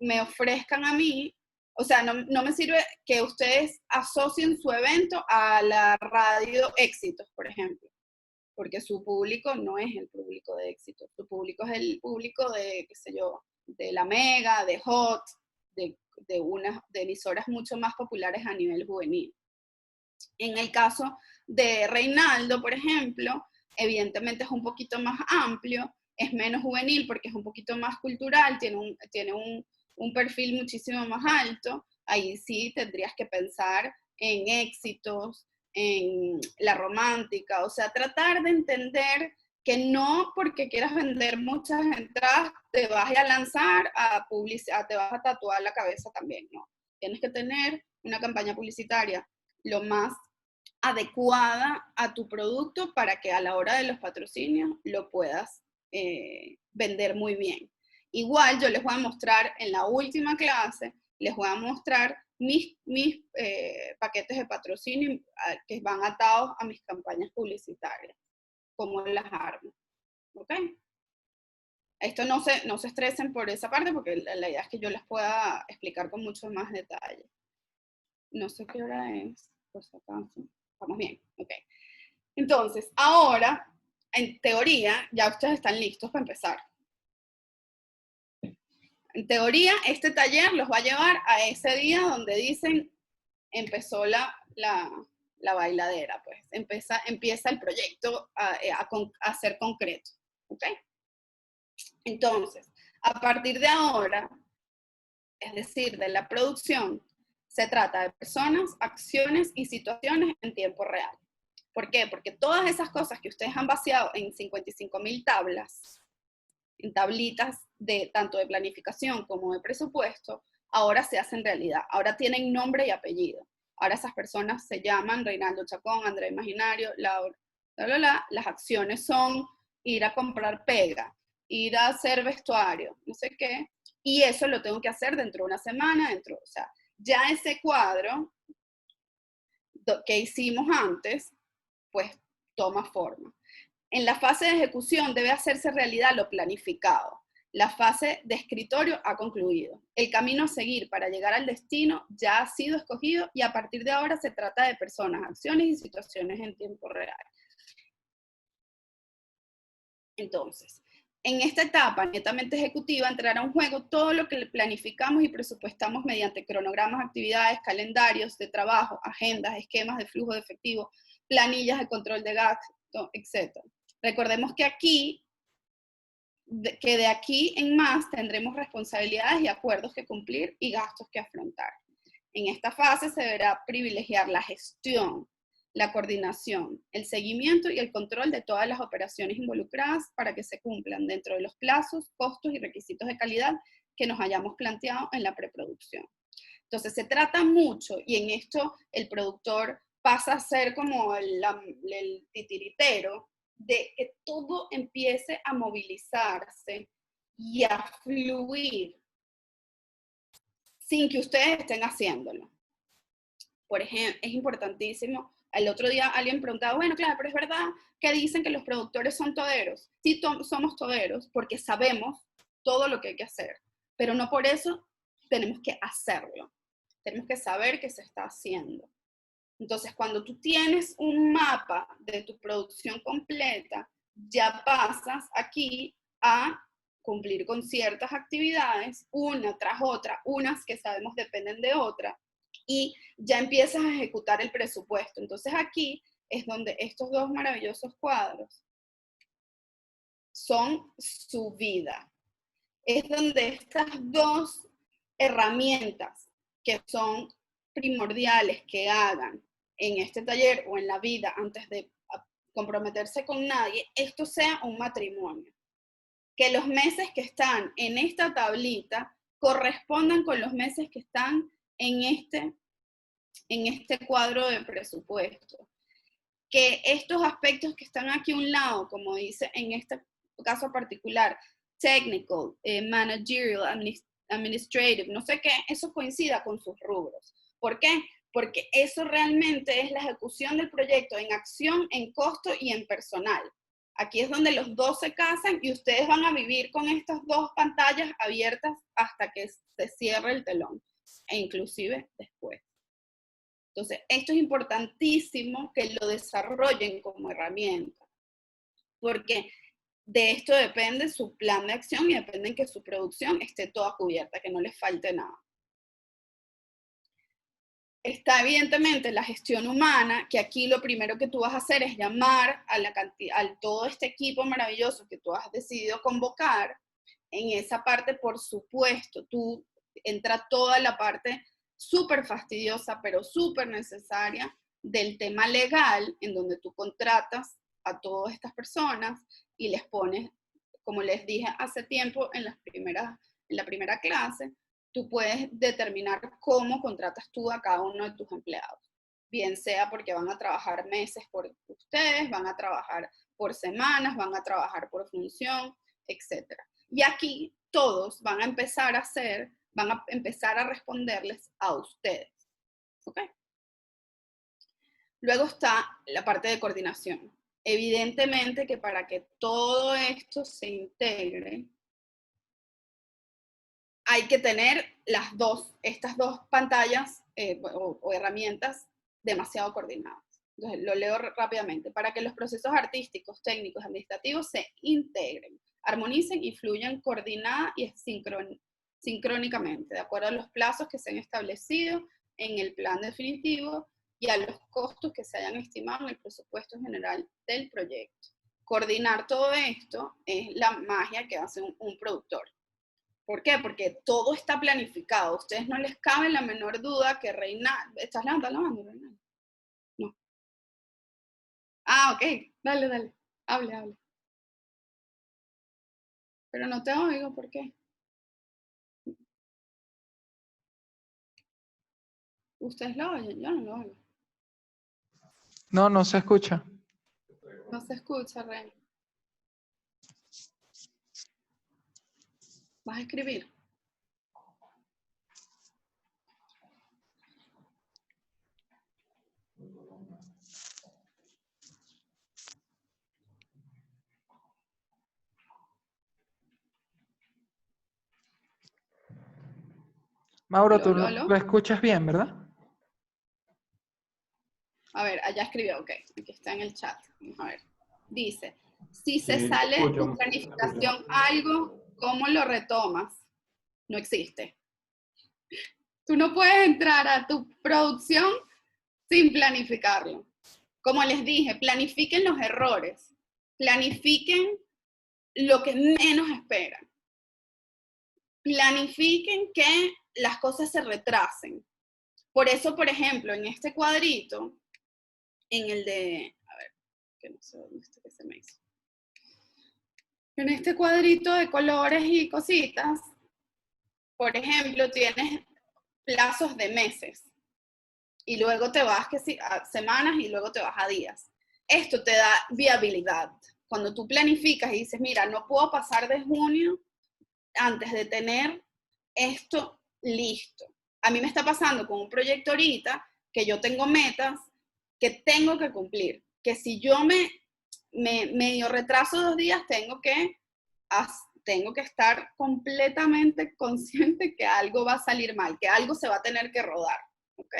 me ofrezcan a mí, o sea, no me sirve que ustedes asocien su evento a la radio Éxitos, por ejemplo, porque su público no es el público de Éxitos, su público es el público de, qué sé yo, de La Mega, de Hot, de emisoras mucho más populares a nivel juvenil. En el caso de Reinaldo, por ejemplo, evidentemente es un poquito más amplio, es menos juvenil porque es un poquito más cultural, tiene un perfil muchísimo más alto. Ahí sí tendrías que pensar en Éxitos, en La Romántica, o sea, tratar de entender que no porque quieras vender muchas entradas te vas a lanzar a publicidad, te vas a tatuar la cabeza también, no. Tienes que tener una campaña publicitaria lo más adecuada a tu producto para que a la hora de los patrocinios lo puedas vender muy bien. Igual yo les voy a mostrar en la última clase, les voy a mostrar mis paquetes de patrocinio que van atados a mis campañas publicitarias, cómo las armo. ¿Ok? Esto no se estresen por esa parte porque la idea es que yo les pueda explicar con mucho más detalle. No sé qué hora es, por si acaso. Estamos bien, ok. Entonces, ahora, en teoría, ya ustedes están listos para empezar. En teoría, este taller los va a llevar a ese día donde dicen, empezó la bailadera, pues. Empieza el proyecto a ser concreto, ¿ok? Entonces, a partir de ahora, es decir, de la producción, se trata de personas, acciones y situaciones en tiempo real. ¿Por qué? Porque todas esas cosas que ustedes han vaciado en 55.000 tablas, en tablitas tanto de planificación como de presupuesto, ahora se hacen realidad. Ahora tienen nombre y apellido. Ahora esas personas se llaman Reinaldo Chacón, Andrea Imaginario, Laura, Las acciones son ir a comprar pega, ir a hacer vestuario, no sé qué, y eso lo tengo que hacer dentro de una semana, o sea, ya ese cuadro que hicimos antes, pues toma forma. En la fase de ejecución debe hacerse realidad lo planificado. La fase de escritorio ha concluido. El camino a seguir para llegar al destino ya ha sido escogido y a partir de ahora se trata de personas, acciones y situaciones en tiempo real. Entonces, en esta etapa netamente ejecutiva entrará en juego todo lo que planificamos y presupuestamos mediante cronogramas, actividades, calendarios de trabajo, agendas, esquemas de flujo de efectivo, planillas de control de gasto, etc. Recordemos que de aquí en más tendremos responsabilidades y acuerdos que cumplir y gastos que afrontar. En esta fase se deberá privilegiar la gestión, la coordinación, el seguimiento y el control de todas las operaciones involucradas para que se cumplan dentro de los plazos, costos y requisitos de calidad que nos hayamos planteado en la preproducción. Entonces se trata mucho, y en esto el productor pasa a ser como el titiritero, de que todo empiece a movilizarse y a fluir sin que ustedes estén haciéndolo. Por ejemplo, es importantísimo. El otro día alguien preguntaba, bueno, claro, pero es verdad que dicen que los productores son toderos. Sí, somos toderos porque sabemos todo lo que hay que hacer, pero no por eso tenemos que hacerlo. Tenemos que saber que se está haciendo. Entonces, cuando tú tienes un mapa de tu producción completa, ya pasas aquí a cumplir con ciertas actividades, una tras otra, unas que sabemos dependen de otra, y ya empiezas a ejecutar el presupuesto. Entonces aquí es donde estos dos maravillosos cuadros son su vida. Es donde estas dos herramientas que son primordiales que hagan en este taller o en la vida antes de comprometerse con nadie, esto sea un matrimonio. Que los meses que están en esta tablita correspondan con los meses que están en este cuadro de presupuesto. Que estos aspectos que están aquí a un lado, como dice en este caso particular, technical, managerial, administrative, no sé qué, eso coincida con sus rubros. ¿Por qué? Porque eso realmente es la ejecución del proyecto en acción, en costo y en personal. Aquí es donde los dos se casan y ustedes van a vivir con estas dos pantallas abiertas hasta que se cierre el telón, e inclusive después. Entonces, esto es importantísimo que lo desarrollen como herramienta, porque de esto depende su plan de acción y depende que su producción esté toda cubierta, que no les falte nada. Está evidentemente la gestión humana, que aquí lo primero que tú vas a hacer es llamar a todo este equipo maravilloso que tú has decidido convocar. En esa parte, por supuesto, tú entra toda la parte súper fastidiosa, pero súper necesaria del tema legal, en donde tú contratas a todas estas personas y les pones, como les dije hace tiempo en la primera clase, tú puedes determinar cómo contratas tú a cada uno de tus empleados. Bien sea porque van a trabajar meses por ustedes, van a trabajar por semanas, van a trabajar por función, etc. Y aquí todos van a empezar a responderles a ustedes. ¿Ok? Luego está la parte de coordinación. Evidentemente que para que todo esto se integre, hay que tener estas dos pantallas o herramientas demasiado coordinadas. Entonces, lo leo rápidamente. Para que los procesos artísticos, técnicos, administrativos se integren, armonicen y fluyan coordinada y sincrónicamente, de acuerdo a los plazos que se han establecido en el plan definitivo y a los costos que se hayan estimado en el presupuesto general del proyecto. Coordinar todo esto es la magia que hace un productor. ¿Por qué? Porque todo está planificado. A ustedes no les cabe la menor duda que Reina... ¿Estás levantando la mano, Reina? No. Ah, ok. Dale. Hable. Pero no te oigo, ¿por qué? Ustedes lo oyen, yo no lo oigo. No, no se escucha. No se escucha, Reina. ¿Vas a escribir? Mauro, tú ¿Aló? lo escuchas bien, ¿verdad? A ver, allá escribió, ok. Aquí está en el chat. Vamos a ver. Dice, si se Sí, sale de escucho, tu planificación algo, ¿cómo lo retomas? No existe. Tú no puedes entrar a tu producción sin planificarlo. Como les dije, planifiquen los errores. Planifiquen lo que menos esperan. Planifiquen que las cosas se retrasen. Por eso, por ejemplo, en este cuadrito, en el de, a ver, que no sé dónde está que se me hizo. En este cuadrito de colores y cositas, por ejemplo, tienes plazos de meses. Y luego te vas que sí, a semanas y luego te vas a días. Esto te da viabilidad. Cuando tú planificas y dices, mira, no puedo pasar de junio antes de tener esto listo. A mí me está pasando con un proyecto ahorita que yo tengo metas que tengo que cumplir. Que si yo me medio retraso 2 días, tengo que estar completamente consciente que algo va a salir mal, que algo se va a tener que rodar. ¿Ok?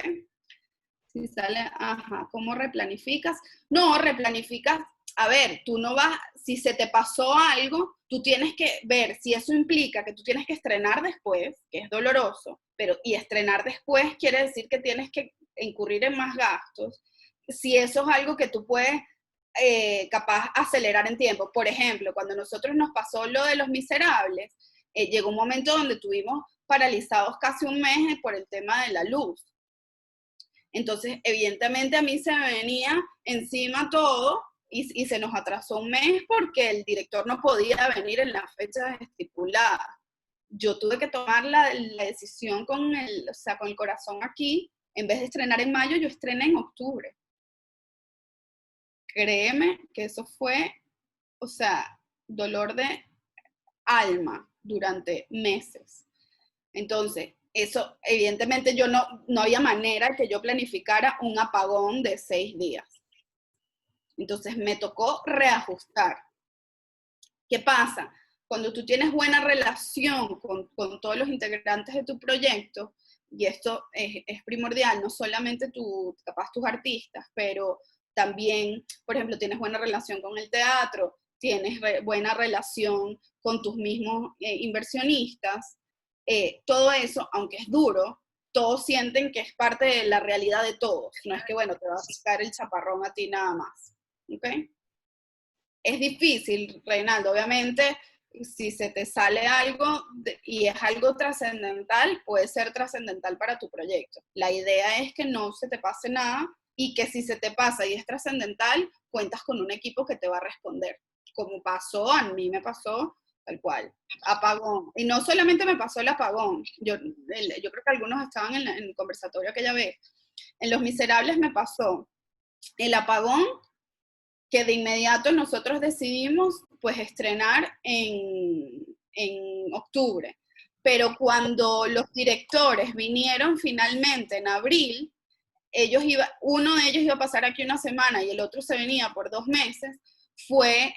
Si sale, ajá, ¿cómo replanificas? No, replanificas, a ver, tú no vas, si se te pasó algo, tú tienes que ver si eso implica que tú tienes que estrenar después, que es doloroso, pero y estrenar después quiere decir que tienes que incurrir en más gastos. Si eso es algo que tú puedes capaz acelerar en tiempo. Por ejemplo, cuando nosotros nos pasó lo de Los Miserables, llegó un momento donde tuvimos paralizados casi un mes por el tema de la luz. Entonces, evidentemente a mí se me venía encima todo y se nos atrasó un mes porque el director no podía venir en las fechas estipuladas. Yo tuve que tomar la decisión con el corazón aquí. En vez de estrenar en mayo, yo estrené en octubre. Créeme que eso fue, dolor de alma durante meses. Entonces, eso, evidentemente no había manera que yo planificara un apagón de 6 días. Entonces me tocó reajustar. ¿Qué pasa? Cuando tú tienes buena relación con todos los integrantes de tu proyecto, y esto es primordial, no solamente capaz tus artistas, pero también, por ejemplo, tienes buena relación con el teatro, tienes buena relación con tus mismos inversionistas, todo eso, aunque es duro, todos sienten que es parte de la realidad de todos. No es que, bueno, te va a picar el chaparrón a ti nada más. ¿Ok? Es difícil, Reinaldo, obviamente, si se te sale algo y es algo trascendental, puede ser trascendental para tu proyecto. La idea es que no se te pase nada y que si se te pasa y es trascendental, cuentas con un equipo que te va a responder. Como pasó, a mí me pasó tal cual, apagón. Y no solamente me pasó el apagón, yo creo que algunos estaban en el conversatorio aquella vez. En Los Miserables me pasó el apagón, que de inmediato nosotros decidimos pues estrenar en octubre. Pero cuando los directores vinieron finalmente en abril, uno de ellos iba a pasar aquí una semana y el otro se venía por 2 meses, fue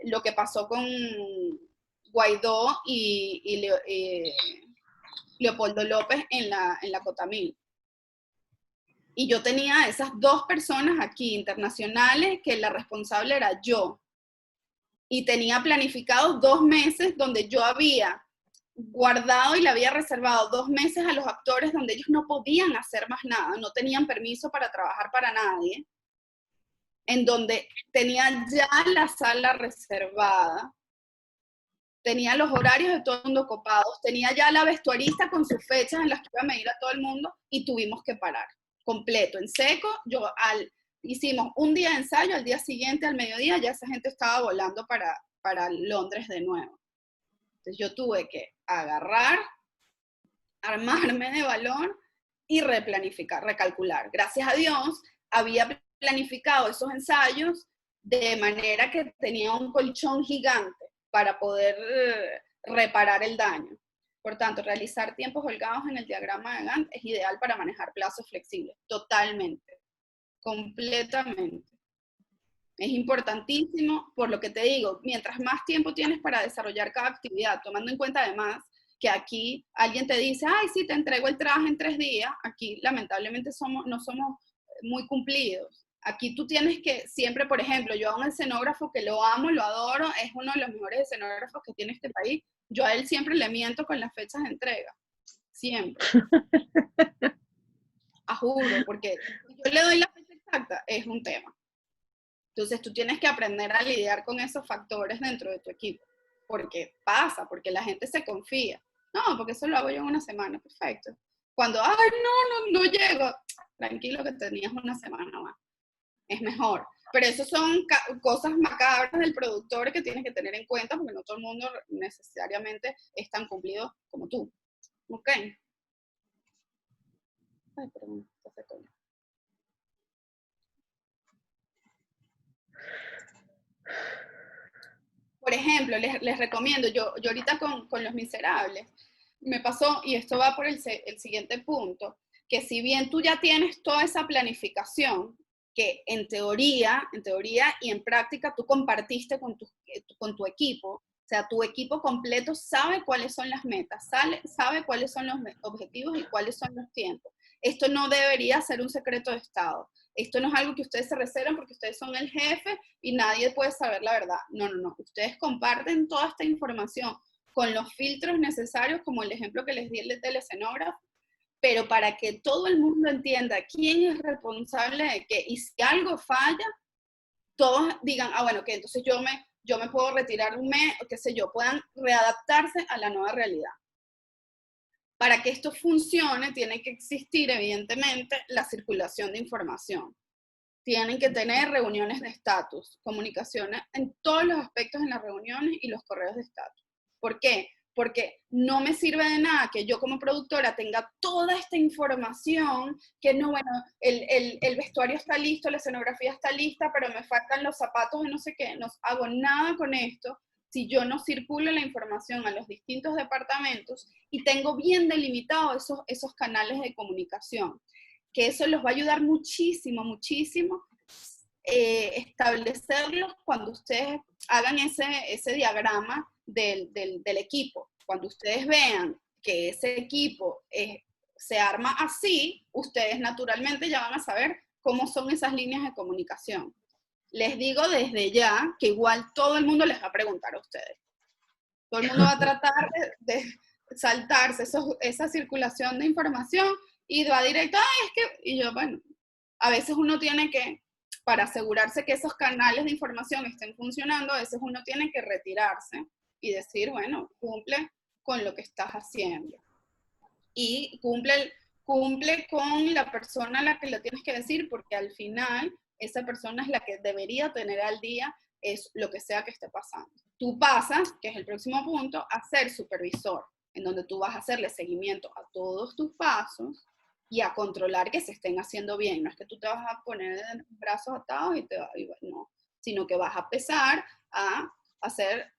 lo que pasó con Guaidó y Leopoldo López en la Cotamil. Y yo tenía a esas 2 personas aquí, internacionales, que la responsable era yo. Y tenía planificado 2 meses donde yo había guardado y le había reservado 2 meses a los actores donde ellos no podían hacer más nada, no tenían permiso para trabajar para nadie, en donde tenía ya la sala reservada, tenía los horarios de todo el mundo copados, tenía ya la vestuarista con sus fechas en las que iba a medir a todo el mundo y tuvimos que parar, completo, en seco. Hicimos un día de ensayo, al día siguiente, al mediodía, ya esa gente estaba volando para Londres de nuevo. Entonces yo tuve que agarrar, armarme de valor y replanificar, recalcular. Gracias a Dios, había planificado esos ensayos de manera que tenía un colchón gigante para poder reparar el daño. Por tanto, realizar tiempos holgados en el diagrama de Gantt es ideal para manejar plazos flexibles, totalmente, completamente. Es importantísimo, por lo que te digo, mientras más tiempo tienes para desarrollar cada actividad, tomando en cuenta además que aquí alguien te dice, ay, sí, te entrego el traje en 3 días, aquí lamentablemente no somos muy cumplidos. Aquí tú tienes que siempre, por ejemplo, yo a un escenógrafo que lo amo, lo adoro, es uno de los mejores escenógrafos que tiene este país, yo a él siempre le miento con las fechas de entrega, siempre. A juro, porque yo le doy la fecha exacta, es un tema. Entonces tú tienes que aprender a lidiar con esos factores dentro de tu equipo, porque pasa, porque la gente se confía. No, porque eso lo hago yo en una semana, perfecto. Cuando, ay, no llego, tranquilo que tenías una semana más. Es mejor. Pero eso son cosas macabras del productor que tienes que tener en cuenta, porque no todo el mundo necesariamente es tan cumplido como tú. ¿Ok? Ay, perdón, se fue. Por ejemplo, les recomiendo, yo ahorita con Los Miserables, me pasó, y esto va por el siguiente punto, que si bien tú ya tienes toda esa planificación, que en teoría y en práctica tú compartiste con tu equipo, o sea, tu equipo completo sabe cuáles son las metas, sabe cuáles son los objetivos y cuáles son los tiempos. Esto no debería ser un secreto de Estado. Esto no es algo que ustedes se reservan porque ustedes son el jefe y nadie puede saber la verdad. No, no, no. Ustedes comparten toda esta información con los filtros necesarios, como el ejemplo que les di del escenógrafo, pero para que todo el mundo entienda quién es responsable de qué, y si algo falla, todos digan, ah, bueno, que entonces yo me puedo retirar un mes, o qué sé yo, puedan readaptarse a la nueva realidad. Para que esto funcione, tiene que existir, evidentemente, la circulación de información. Tienen que tener reuniones de estatus, comunicaciones en todos los aspectos en las reuniones y los correos de estatus. ¿Por qué? Porque no me sirve de nada que yo como productora tenga toda esta información, que no, bueno, el vestuario está listo, la escenografía está lista, pero me faltan los zapatos y no sé qué, no hago nada con esto si yo no circulo la información a los distintos departamentos y tengo bien delimitados esos canales de comunicación, que eso los va a ayudar muchísimo, muchísimo establecerlos cuando ustedes hagan ese diagrama del equipo. Cuando ustedes vean que ese equipo se arma así, ustedes naturalmente ya van a saber cómo son esas líneas de comunicación. Les digo desde ya que igual todo el mundo les va a preguntar a ustedes. Todo el mundo va a tratar de saltarse esa circulación de información y va directo, ay, es que, y yo, bueno, a veces uno tiene que, para asegurarse que esos canales de información estén funcionando, a veces uno tiene que retirarse y decir, bueno, cumple con lo que estás haciendo. Y cumple con la persona a la que lo tienes que decir, porque al final esa persona es la que debería tener al día es lo que sea que esté pasando. Tú pasas, que es el próximo punto, a ser supervisor, en donde tú vas a hacerle seguimiento a todos tus pasos y a controlar que se estén haciendo bien. No es que tú te vas a poner brazos atados no, sino que vas a empezar a hacer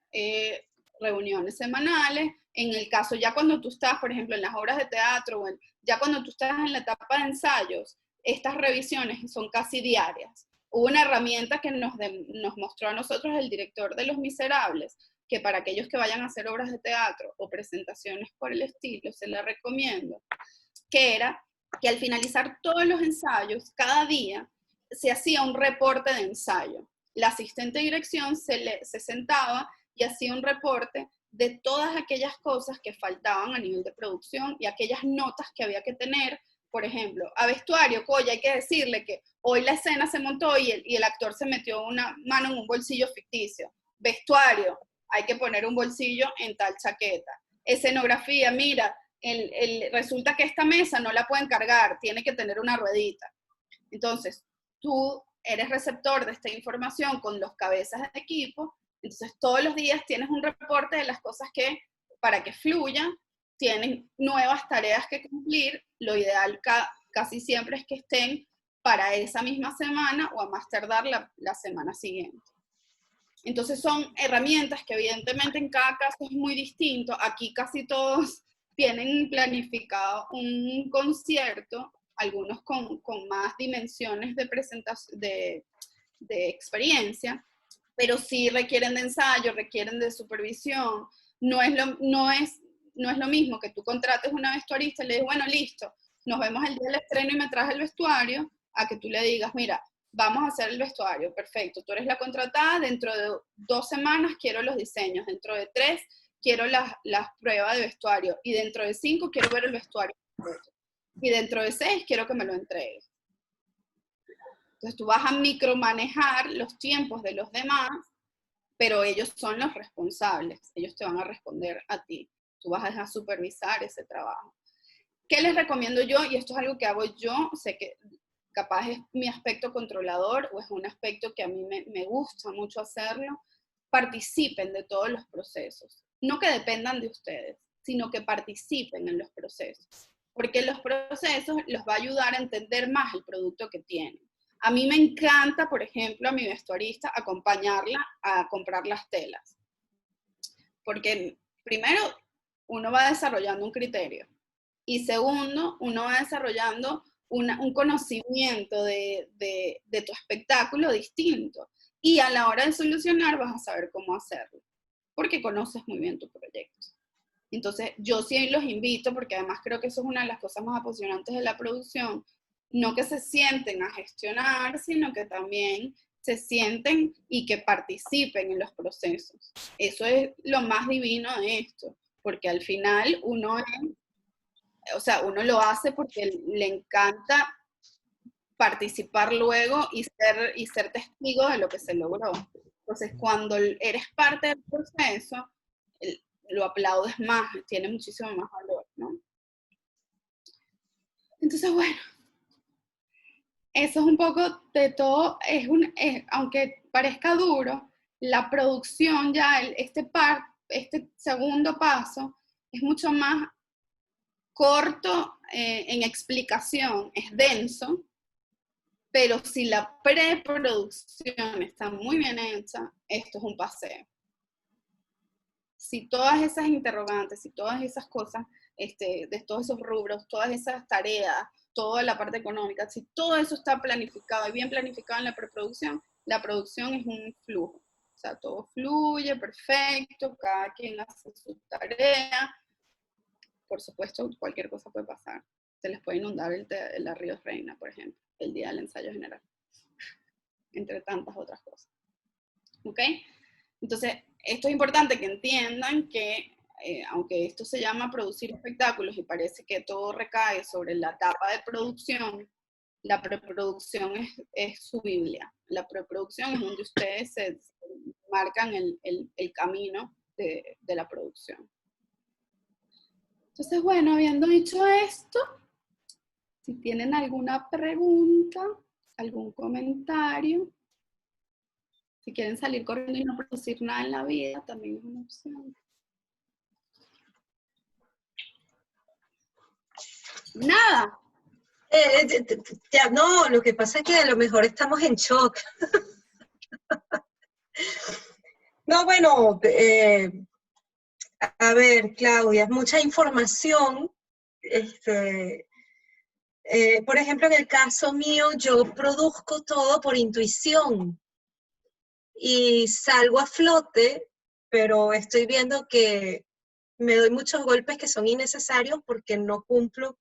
reuniones semanales. En el caso, ya cuando tú estás, por ejemplo, en las obras de teatro, ya cuando tú estás en la etapa de ensayos, estas revisiones son casi diarias. Hubo una herramienta que nos mostró a nosotros el director de Los Miserables, que para aquellos que vayan a hacer obras de teatro o presentaciones por el estilo, se la recomiendo, que era que al finalizar todos los ensayos, cada día, se hacía un reporte de ensayo. La asistente de dirección se sentaba y hacía un reporte de todas aquellas cosas que faltaban a nivel de producción y aquellas notas que había que tener. Por ejemplo, a vestuario, Coya, hay que decirle que hoy la escena se montó y el actor se metió una mano en un bolsillo ficticio. Vestuario, hay que poner un bolsillo en tal chaqueta. Escenografía, mira, resulta que esta mesa no la pueden cargar, tiene que tener una ruedita. Entonces, tú eres receptor de esta información con los cabezas de equipo, entonces todos los días tienes un reporte de las cosas que, para que fluyan, tienen nuevas tareas que cumplir. Lo ideal casi siempre es que estén para esa misma semana o a más tardar la semana siguiente. Entonces son herramientas que evidentemente en cada caso es muy distinto. Aquí casi todos tienen planificado un concierto, algunos con más dimensiones de presentación, de experiencia, pero sí requieren de ensayo, requieren de supervisión. No es lo mismo que tú contrates una vestuarista y le digas, bueno, listo, nos vemos el día del estreno y me traes el vestuario, a que tú le digas, mira, vamos a hacer el vestuario, perfecto, tú eres la contratada, dentro de 2 semanas quiero los diseños, dentro de 3 quiero las pruebas de vestuario, y dentro de 5 quiero ver el vestuario, y dentro de 6 quiero que me lo entregues. Entonces tú vas a micromanejar los tiempos de los demás, pero ellos son los responsables, ellos te van a responder a ti, tú vas a supervisar ese trabajo. ¿Qué les recomiendo yo? Y esto es algo que hago yo, sé que capaz es mi aspecto controlador o es un aspecto que a mí me gusta mucho hacerlo. Participen de todos los procesos, no que dependan de ustedes, sino que participen en los procesos. porque los procesos los va a ayudar a entender más el producto que tienen. A mí me encanta, por ejemplo, a mi vestuarista acompañarla a comprar las telas, porque primero uno va desarrollando un criterio y segundo, uno va desarrollando un conocimiento de tu espectáculo distinto, y a la hora de solucionar vas a saber cómo hacerlo, porque conoces muy bien tu proyecto. Entonces, yo sí los invito, porque además creo que eso es una de las cosas más apasionantes de la producción, no que se sienten a gestionar, sino que también se sienten y que participen en los procesos. Eso es lo más divino de esto, porque al final uno lo hace porque le encanta participar luego y ser testigo de lo que se logró. Entonces, cuando eres parte del proceso, lo aplaudes más, tiene muchísimo más valor, ¿no? Entonces, bueno, eso es un poco de todo, aunque parezca duro, la producción ya, este segundo paso, es mucho más corto en explicación, es denso, pero si la preproducción está muy bien hecha, esto es un paseo. Si todas esas interrogantes, si todas esas cosas, de todos esos rubros, todas esas tareas, toda la parte económica, si todo eso está planificado y bien planificado en la producción es un flujo. O sea, todo fluye perfecto, cada quien hace su tarea. Por supuesto, cualquier cosa puede pasar. Se les puede inundar el río Reina, por ejemplo, el día del ensayo general, entre tantas otras cosas. ¿Ok? Entonces, esto es importante que entiendan que, aunque esto se llama producir espectáculos y parece que todo recae sobre la etapa de producción, la preproducción es su Biblia. La preproducción es donde ustedes se marcan el camino de la producción. Entonces, bueno, habiendo dicho esto, si tienen alguna pregunta, algún comentario, si quieren salir corriendo y no producir nada en la vida, también es una opción. Nada. Ya, no, lo que pasa es que a lo mejor estamos en shock. No, bueno, a ver, Claudia, mucha información. Por ejemplo, en el caso mío, yo produzco todo por intuición y salgo a flote, pero estoy viendo que me doy muchos golpes que son innecesarios porque no cumplo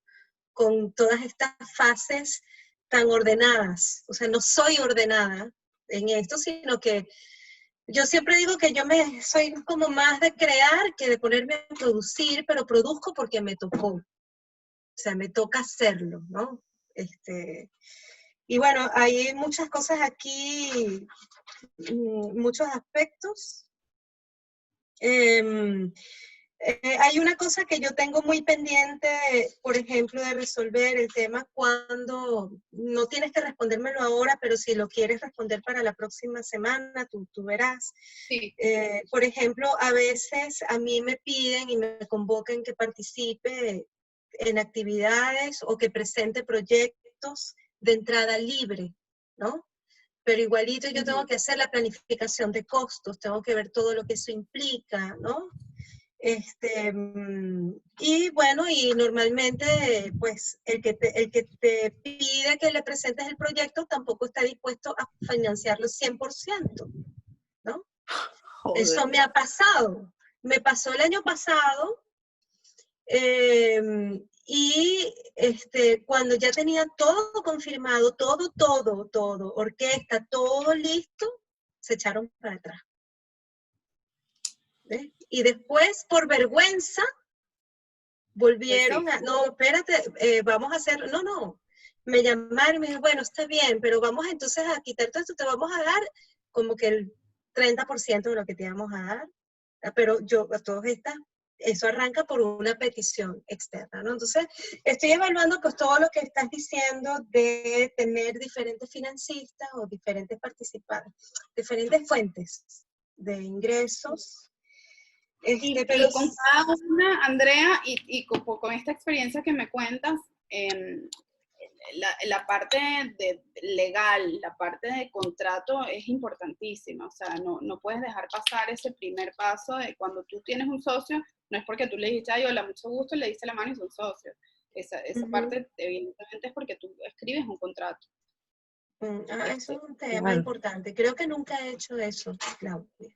con todas estas fases tan ordenadas. O sea, no soy ordenada en esto, sino que yo siempre digo que soy como más de crear que de ponerme a producir, pero produzco porque me tocó. O sea, me toca hacerlo, ¿no? Y bueno, hay muchas cosas aquí, muchos aspectos. Hay una cosa que yo tengo muy pendiente, por ejemplo, de resolver el tema cuando no tienes que respondérmelo ahora, pero si lo quieres responder para la próxima semana, tú verás. Sí. Por ejemplo, a veces a mí me piden y me convocan que participe en actividades o que presente proyectos de entrada libre, ¿no? Pero igualito yo tengo que hacer la planificación de costos, tengo que ver todo lo que eso implica, ¿no? Y bueno, y normalmente, pues, el que te pide que le presentes el proyecto tampoco está dispuesto a financiarlo 100%, ¿no? Joder. Eso me ha pasado. Me pasó el año pasado, y cuando ya tenía todo confirmado, todo, orquesta, todo listo, se echaron para atrás. ¿Ves? Y después, por vergüenza, volvieron Pues sí. no, espérate, vamos a hacerlo. No, me llamaron y me dijeron, bueno, está bien, pero vamos entonces a quitar todo esto, te vamos a dar como que el 30% de lo que te íbamos a dar, pero a todos eso arranca por una petición externa, ¿no? Entonces, estoy evaluando pues todo lo que estás diciendo de tener diferentes financistas o diferentes participantes, diferentes fuentes de ingresos. Y Pero con cada una, Andrea, y con esta experiencia que me cuentas, la parte legal, la parte de contrato es importantísima. O sea, no puedes dejar pasar ese primer paso de cuando tú tienes un socio, no es porque tú le dijiste, ay, hola, mucho gusto, le diste la mano y son socios. Esa parte, evidentemente, es porque tú escribes un contrato. Eso es un tema importante. Creo que nunca he hecho eso, Claudia.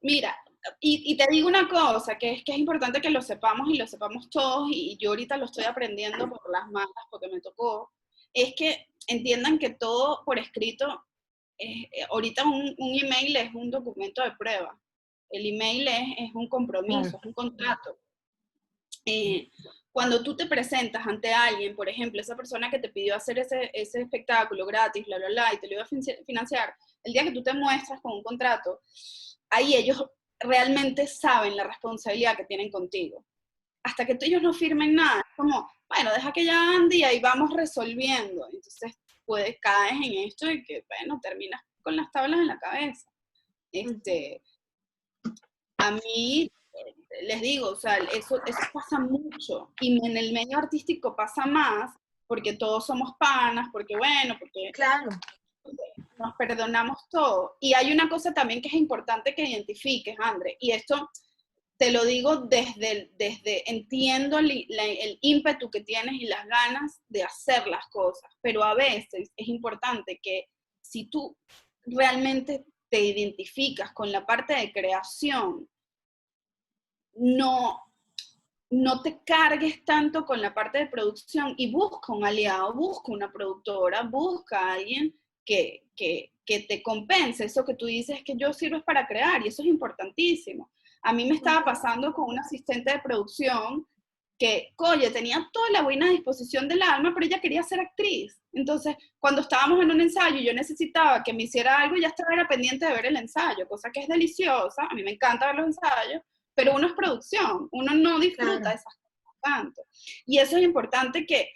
Mira, y te digo una cosa, que es importante que lo sepamos y lo sepamos todos, y yo ahorita lo estoy aprendiendo por las malas, porque me tocó, es que entiendan que todo por escrito, ahorita un email es un documento de prueba, el email es un compromiso, es un contrato. Cuando tú te presentas ante alguien, por ejemplo, esa persona que te pidió hacer ese espectáculo gratis, bla, bla, bla, y te lo iba a financiar, el día que tú te muestras con un contrato, ahí ellos realmente saben la responsabilidad que tienen contigo. Hasta que ellos no firmen nada, es como, bueno, deja que ya ande y ahí vamos resolviendo. Entonces, caes en esto y que, bueno, terminas con las tablas en la cabeza. A mí, les digo, o sea, eso pasa mucho, y en el medio artístico pasa más, porque todos somos panas, porque Claro. nos perdonamos todo. Y hay una cosa también que es importante que identifiques, André, y esto te lo digo desde entiendo el ímpetu que tienes y las ganas de hacer las cosas, pero a veces es importante que si tú realmente te identificas con la parte de creación, no te cargues tanto con la parte de producción y busca un aliado, busca una productora, busca a alguien que te compense eso que tú dices que yo sirvo para crear, y eso es importantísimo. A mí me estaba pasando con una asistente de producción que, oye, tenía toda la buena disposición del alma, pero ella quería ser actriz. Entonces, cuando estábamos en un ensayo y yo necesitaba que me hiciera algo, ya estaba era pendiente de ver el ensayo, cosa que es deliciosa, a mí me encanta ver los ensayos, pero uno es producción, uno no disfruta de esas cosas tanto. Y eso es importante que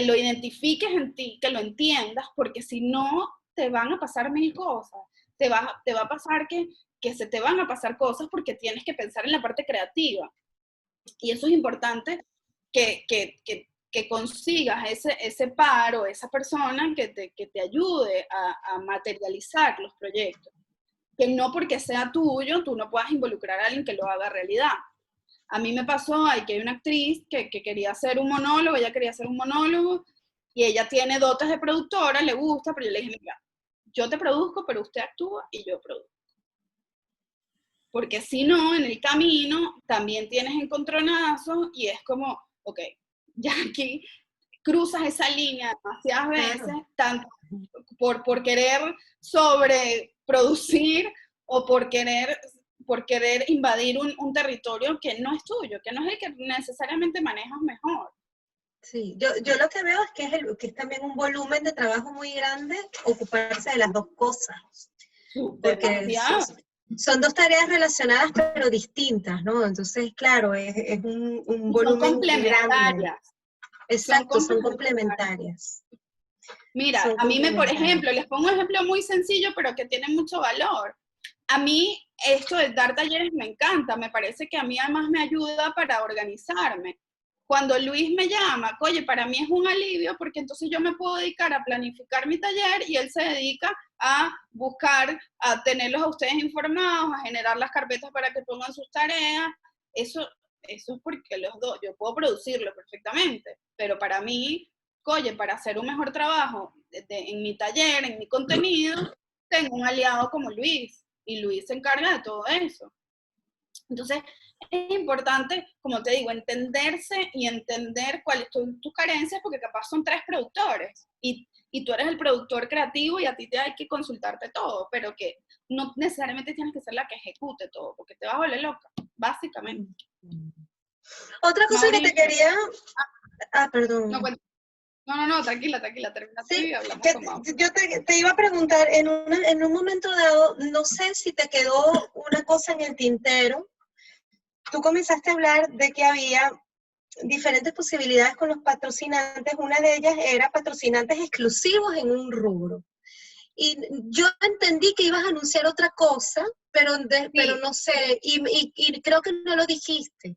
lo identifiques en ti, que lo entiendas, porque si no, te van a pasar mil cosas. Te va a pasar que se te van a pasar cosas porque tienes que pensar en la parte creativa. Y eso es importante que consigas ese par o esa persona que te ayude a materializar los proyectos. Que no porque sea tuyo, tú no puedas involucrar a alguien que lo haga realidad. A mí me pasó, que hay una actriz que quería hacer un monólogo, ella quería hacer un monólogo, y ella tiene dotes de productora, le gusta, pero yo le dije, mira, yo te produzco, pero usted actúa y yo produzco. Porque si no, en el camino también tienes encontronazos y es como, ok, ya aquí cruzas esa línea demasiadas veces, tanto por querer sobreproducir o por querer invadir un territorio que no es tuyo, que no es el que necesariamente manejas mejor. Sí, yo lo que veo es que es también un volumen de trabajo muy grande ocuparse de las dos cosas. Porque son dos tareas relacionadas pero distintas, ¿no? Entonces, claro, es un volumen grande. Exacto, son complementarias. Mira, a mí por ejemplo, les pongo un ejemplo muy sencillo, pero que tiene mucho valor. A mí esto de dar talleres me encanta, me parece que a mí además me ayuda para organizarme. Cuando Luis me llama, oye, para mí es un alivio porque entonces yo me puedo dedicar a planificar mi taller y él se dedica a buscar, a tenerlos a ustedes informados, a generar las carpetas para que pongan sus tareas. Eso es porque los dos, yo puedo producirlo perfectamente, pero para mí, oye, para hacer un mejor trabajo en mi taller, en mi contenido, tengo un aliado como Luis, y Luis se encarga de todo eso. Entonces, es importante, como te digo, entenderse y entender cuáles son tus carencias, porque capaz son 3 productores, y tú eres el productor creativo y a ti te hay que consultarte todo, pero que no necesariamente tienes que ser la que ejecute todo, porque te vas a volver loca, básicamente. Otra cosa que te quería... perdón. No, tranquila, termina tú y hablamos con Mau. Yo te iba a preguntar, en un momento dado, no sé si te quedó una cosa en el tintero. Tú comenzaste a hablar de que había diferentes posibilidades con los patrocinantes. Una de ellas era patrocinantes exclusivos en un rubro. y yo entendí que ibas a anunciar otra cosa, pero no sé, y creo que no lo dijiste.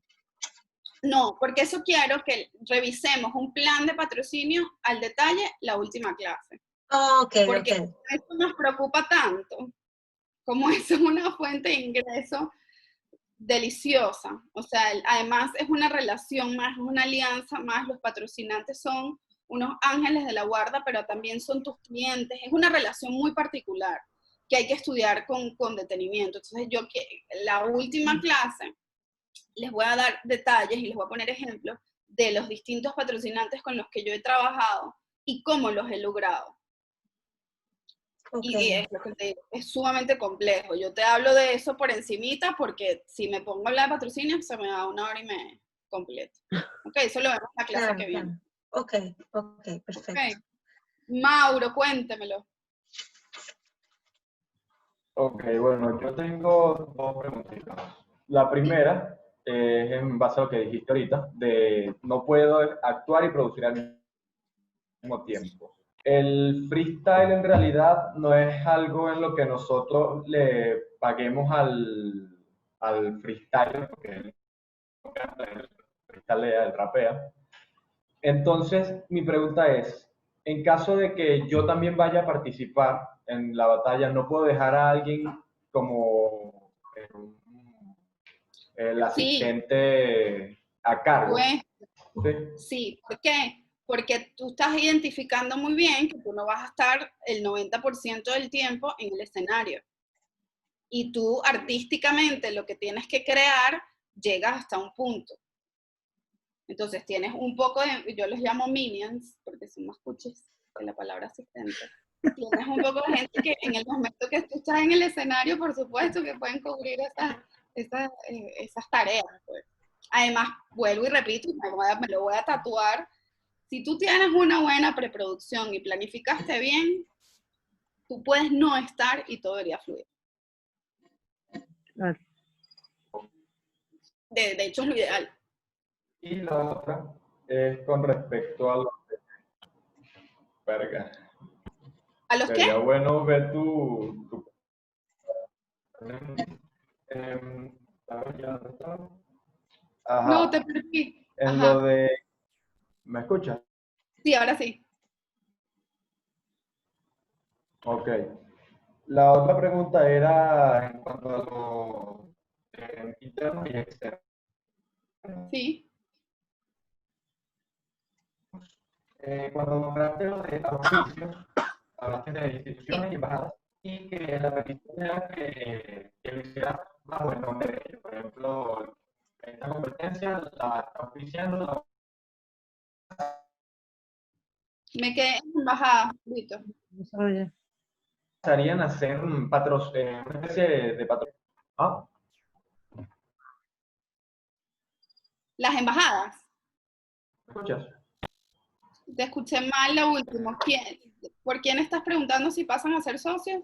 No, porque eso quiero que revisemos un plan de patrocinio al detalle la última clase. Ok, Porque ok. esto nos preocupa tanto, como eso es una fuente de ingreso deliciosa. O sea, además es una relación más, es una alianza más, los patrocinantes son unos ángeles de la guarda, pero también son tus clientes. Es una relación muy particular que hay que estudiar con detenimiento. Entonces la última clase les voy a dar detalles y les voy a poner ejemplos de los distintos patrocinantes con los que yo he trabajado y cómo los he logrado. Okay. Y es lo que te digo, es sumamente complejo. Yo te hablo de eso por encimita porque si me pongo a hablar de patrocinio se me da 1 hora y media completa. Ok, eso lo vemos en la clase que viene. Ok, perfecto. Okay. Mauro, cuéntemelo. Ok, bueno, yo tengo 2 preguntitas. La primera es en base a lo que dijiste ahorita, de no puedo actuar y producir al mismo tiempo. El freestyle en realidad no es algo en lo que nosotros le paguemos al freestyle, porque él freestylea, él rapea. Entonces, mi pregunta es, en caso de que yo también vaya a participar en la batalla, ¿no puedo dejar a alguien como el asistente a cargo? Pues, sí, ¿por qué? Porque tú estás identificando muy bien que tú no vas a estar el 90% del tiempo en el escenario. Y tú artísticamente lo que tienes que crear llegas hasta un punto. Entonces tienes un poco de, yo los llamo minions, porque son más cuchis que la palabra asistente. Tienes un poco de gente que en el momento que tú estás en el escenario, por supuesto que pueden cubrir esas tareas. Pues. Además, vuelvo y repito, me lo voy a tatuar. Si tú tienes una buena preproducción y planificaste bien, tú puedes no estar y todo debería fluir. Claro. De hecho, es lo ideal. Y la otra es con respecto a los... Verga. ¿A los Sería qué? bueno ver tu... Ajá. No, te perdí. En Ajá. lo de... ¿Me escuchas? Sí, ahora sí. Ok. La otra pregunta era en cuanto a lo interno y externo. Sí. Cuando nombraste lo de los oficios, hablaste de instituciones y embajadas, y que la petición era que lo hiciera bajo el nombre de ellos. Por ejemplo, esta competencia la está oficiando. Me quedé en embajada, Vito. Oye, Pasarían a ser una especie de patrón. ¿Ah? Las embajadas. ¿Me escuchas? Te escuché mal lo último. ¿Por quién estás preguntando si pasan a ser socios?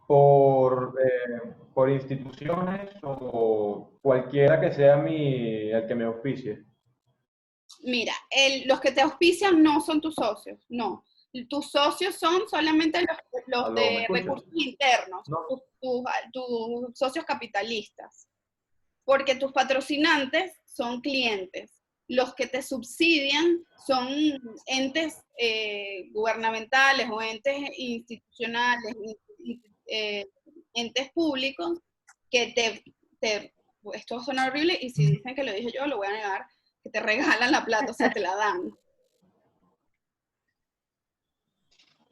Por instituciones o cualquiera que sea el que me auspicie. Mira, los que te auspician no son tus socios, no. Tus socios son solamente los ¿Aló, me de escuchas? recursos internos, No. tus socios capitalistas. Porque tus patrocinantes son clientes. Los que te subsidian son entes gubernamentales o entes institucionales, entes públicos que esto suena horrible y si dicen que lo dije yo, lo voy a negar, que te regalan la plata, o sea, te la dan.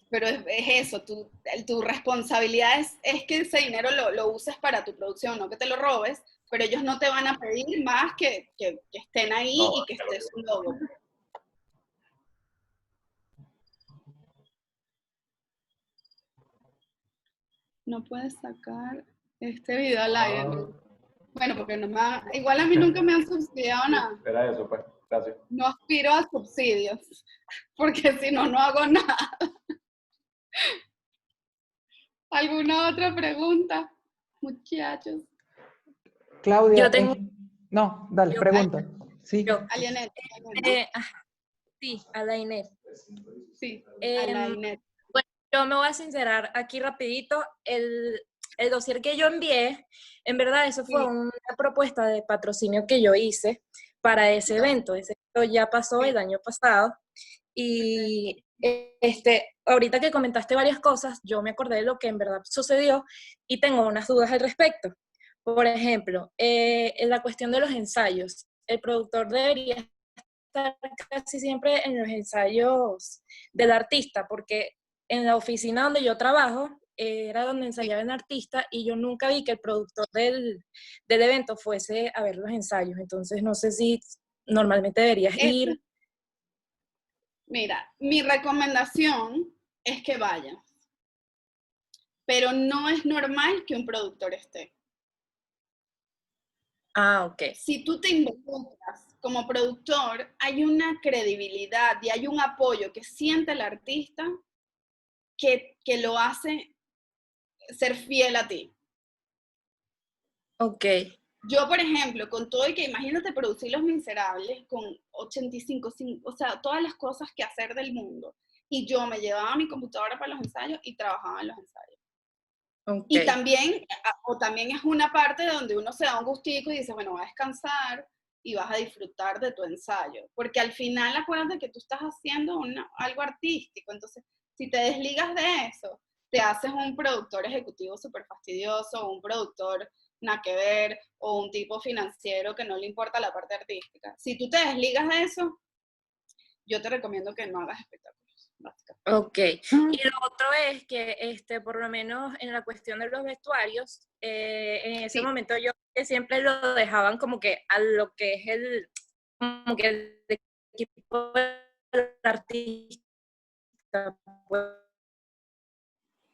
Pero es eso, tu responsabilidad es que ese dinero lo uses para tu producción, no que te lo robes, pero ellos no te van a pedir más que estén ahí No, y que esté su logo. No puedes sacar este video al aire, ¿no? Bueno, porque igual a mí nunca me han subsidiado nada. Era eso, pues. Gracias. No aspiro a subsidios, porque si no, no hago nada. ¿Alguna otra pregunta, muchachos? Claudia, Yo tengo... no, dale, pregunta. Sí. Yo, Alianet. sí, a la Inés. Sí, a Em, la Inet. Yo me voy a sincerar aquí rapidito, el dossier que yo envié, en verdad eso fue Sí. una propuesta de patrocinio que yo hice para ese evento ya pasó el año pasado, y ahorita que comentaste varias cosas, yo me acordé de lo que en verdad sucedió y tengo unas dudas al respecto. Por ejemplo, en la cuestión de los ensayos, el productor debería estar casi siempre en los ensayos del artista, porque en la oficina donde yo trabajo era donde ensayaba el artista y yo nunca vi que el productor del evento fuese a ver los ensayos. Entonces no sé si normalmente deberías ir. Mira, mi recomendación es que vayas, pero no es normal que un productor esté. Ah, ok. Si tú te involucras como productor, hay una credibilidad y hay un apoyo que siente el artista que lo hace ser fiel a ti. Ok. Yo, por ejemplo, con todo y que imagínate producir Los Miserables con 85, o sea, todas las cosas que hacer del mundo. Y yo me llevaba mi computadora para los ensayos y trabajaba en los ensayos. Okay. Y también es una parte donde uno se da un gustico y dice, bueno, vas a descansar y vas a disfrutar de tu ensayo. Porque al final acuérdate que tú estás haciendo algo artístico. Entonces, si te desligas de eso, te haces un productor ejecutivo súper fastidioso, o un productor nada que ver, o un tipo financiero que no le importa la parte artística. Si tú te desligas de eso, yo te recomiendo que no hagas espectáculos, básicamente. Ok. Y lo otro es que por lo menos en la cuestión de los vestuarios, en ese momento yo siempre lo dejaban como que a lo que es como que el equipo del artista. Pues,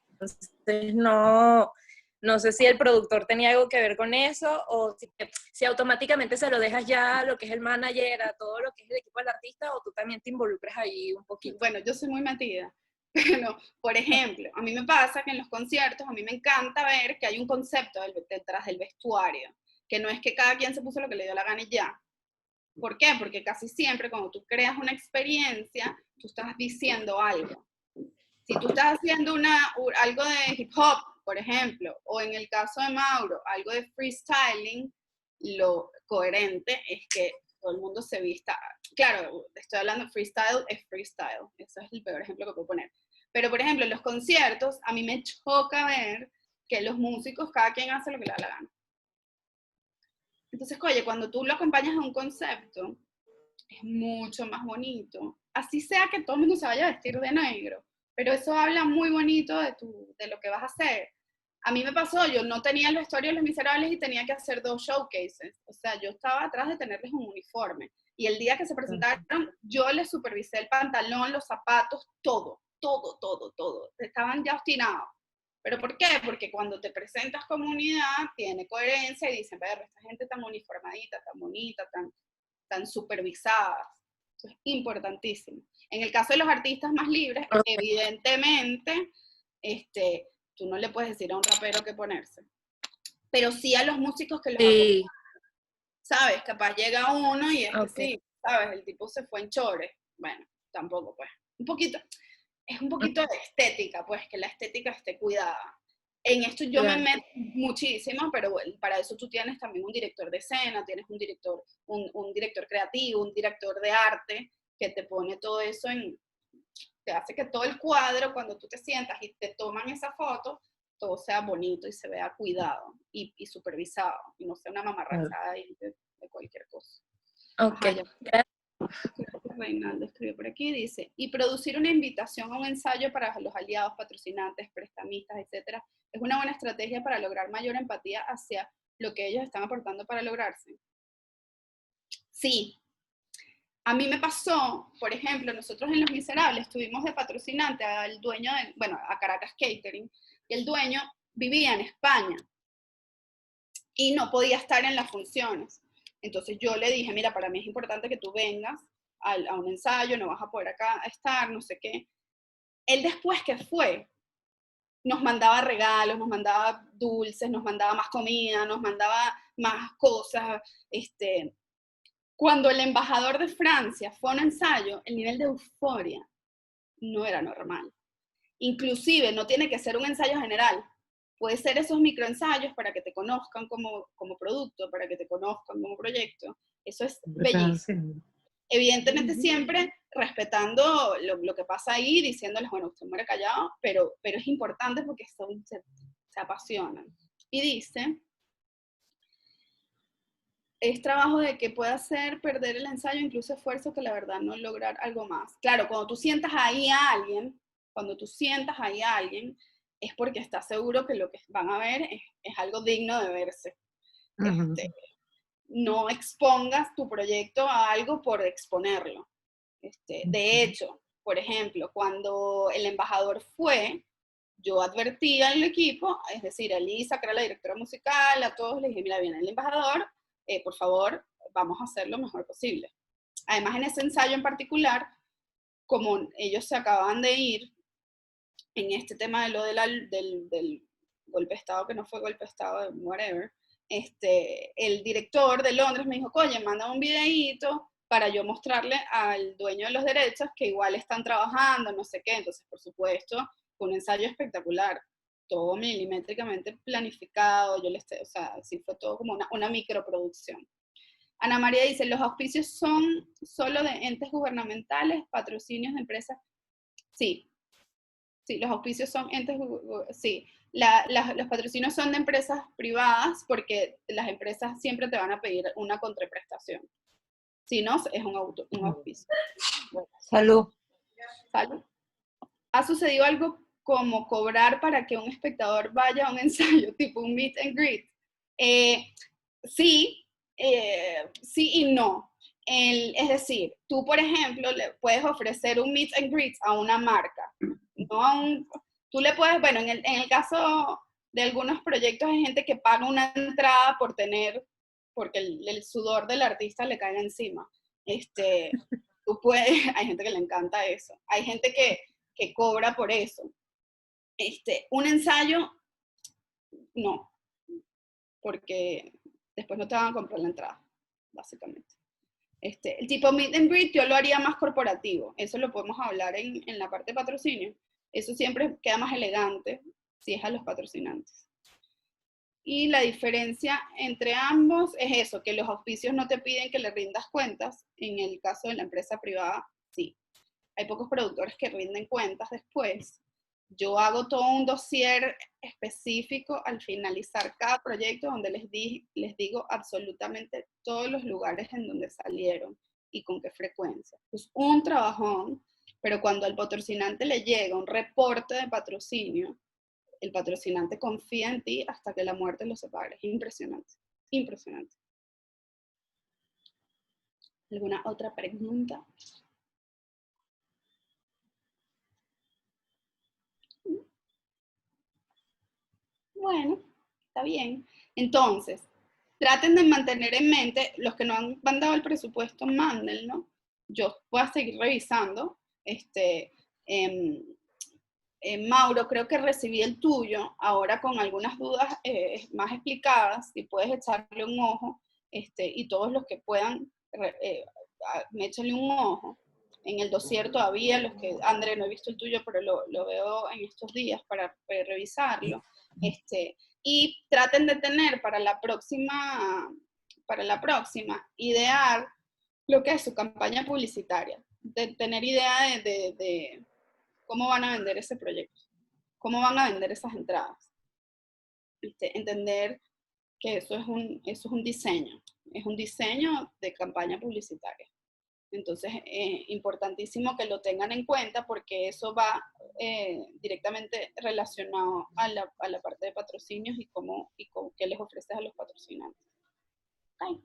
entonces no sé si el productor tenía algo que ver con eso o si automáticamente se lo dejas ya a lo que es el manager, a todo lo que es el equipo del artista, o tú también te involucras ahí un poquito. Bueno, yo soy muy metida, pero por ejemplo, a mí me pasa que en los conciertos a mí me encanta ver que hay un concepto detrás del vestuario, que no es que cada quien se puso lo que le dio la gana y ya. ¿Por qué? Porque casi siempre cuando tú creas una experiencia, tú estás diciendo algo. Si tú estás haciendo algo de hip hop, por ejemplo, o en el caso de Mauro, algo de freestyling, lo coherente es que todo el mundo se vista. Claro, estoy hablando de freestyle, es freestyle. Ese es el peor ejemplo que puedo poner. Pero, por ejemplo, en los conciertos, a mí me choca ver que los músicos, cada quien hace lo que le da la gana. Entonces, oye, cuando tú lo acompañas a un concepto, es mucho más bonito. Así sea que todo el mundo se vaya a vestir de negro, pero eso habla muy bonito de lo que vas a hacer. A mí me pasó, yo no tenía el vestuario de Los Miserables y tenía que hacer 2 showcases. O sea, yo estaba atrás de tenerles un uniforme. Y el día que se presentaron, yo les supervisé el pantalón, los zapatos, todo. Estaban ya obstinados. ¿Pero por qué? Porque cuando te presentas como unidad, tiene coherencia y dicen, ver, esta gente tan uniformadita, tan bonita, tan supervisadas. Eso es importantísimo. En el caso de los artistas más libres, evidentemente, tú no le puedes decir a un rapero qué ponerse. Pero sí a los músicos que los acompañan. ¿Sabes? Capaz llega uno y es que sí, ¿sabes? El tipo se fue en chores. Bueno, tampoco, pues. Es un poquito de estética, pues, que la estética esté cuidada. En esto yo me meto muchísimo, pero bueno, para eso tú tienes también un director de escena, tienes un director creativo, un director de arte, que te pone todo eso te hace que todo el cuadro, cuando tú te sientas y te toman esa foto, todo sea bonito y se vea cuidado y supervisado, y no sea una mamarrachada ahí de cualquier cosa. Ok. Ajá, Reinaldo escribió por aquí, dice, y producir una invitación a un ensayo para los aliados, patrocinantes, prestamistas, etcétera, es una buena estrategia para lograr mayor empatía hacia lo que ellos están aportando para lograrse. Sí. A mí me pasó, por ejemplo, nosotros en Los Miserables tuvimos de patrocinante al dueño a Caracas Catering, y el dueño vivía en España y no podía estar en las funciones. Entonces yo le dije, mira, para mí es importante que tú vengas a un ensayo, no vas a poder acá estar, no sé qué. Él después que fue, nos mandaba regalos, nos mandaba dulces, nos mandaba más comida, nos mandaba más cosas. Cuando el embajador de Francia fue a un ensayo, el nivel de euforia no era normal. Inclusive no tiene que ser un ensayo general, puede ser esos microensayos para que te conozcan como producto, para que te conozcan como proyecto. Eso es bellísimo. Evidentemente siempre respetando lo que pasa ahí, diciéndoles, bueno, usted muere callado, pero es importante porque se apasionan. Y dice, es trabajo de que puede hacer perder el ensayo, incluso esfuerzo que la verdad no lograr algo más. Claro, cuando tú sientas ahí a alguien, es porque estás seguro que lo que van a ver es algo digno de verse. No expongas tu proyecto a algo por exponerlo. De hecho, por ejemplo, cuando el embajador fue, yo advertí al equipo, es decir, a Elisa, que era la directora musical, a todos les dije, mira, viene el embajador, por favor, vamos a hacer lo mejor posible. Además, en ese ensayo en particular, como ellos se acababan de ir, en este tema de lo del golpe de Estado, que no fue golpe de Estado, whatever, el director de Londres me dijo, oye, manda un videíto para yo mostrarle al dueño de los derechos que igual están trabajando, no sé qué. Entonces, por supuesto, fue un ensayo espectacular, todo milimétricamente planificado, o sea, sí fue todo como una microproducción. Ana María dice, ¿los auspicios son solo de entes gubernamentales, patrocinios de empresas? Sí, los auspicios son entes, sí. Los patrocinios son de empresas privadas porque las empresas siempre te van a pedir una contraprestación. Si no, es un auspicio. Bueno. Salud. Salud. ¿Ha sucedido algo como cobrar para que un espectador vaya a un ensayo, tipo un meet and greet? Sí y no. Es decir, tú, por ejemplo, le puedes ofrecer un meet and greet a una marca. Tú le puedes, bueno, en el caso de algunos proyectos hay gente que paga una entrada porque el sudor del artista le cae encima. Tú puedes, hay gente que le encanta eso. Hay gente que cobra por eso. Un ensayo, no, porque después no te van a comprar la entrada, básicamente. El tipo meet and greet yo lo haría más corporativo, eso lo podemos hablar en la parte de patrocinio. Eso siempre queda más elegante si es a los patrocinantes. Y la diferencia entre ambos es eso, que los auspicios no te piden que le rindas cuentas. En el caso de la empresa privada, sí. Hay pocos productores que rinden cuentas después. Yo hago todo un dossier específico al finalizar cada proyecto donde les digo absolutamente todos los lugares en donde salieron y con qué frecuencia. Es un trabajón, pero cuando al patrocinante le llega un reporte de patrocinio, el patrocinante confía en ti hasta que la muerte los separe. Es impresionante, impresionante. ¿Alguna otra pregunta? Bueno, está bien. Entonces, traten de mantener en mente, los que no han mandado el presupuesto, mándenlo. Yo voy a seguir revisando. Mauro, creo que recibí el tuyo, ahora con algunas dudas más explicadas, si puedes echarle un ojo, y todos los que puedan, échenle un ojo. En el dossier todavía, André, no he visto el tuyo, pero lo veo en estos días para revisarlo. Y traten de tener para la próxima, idear lo que es su campaña publicitaria, de tener idea de cómo van a vender ese proyecto, cómo van a vender esas entradas. Entender que eso es un diseño de campaña publicitaria. Entonces, importantísimo que lo tengan en cuenta porque eso va directamente relacionado a la parte de patrocinios y qué les ofreces a los patrocinantes. Okay.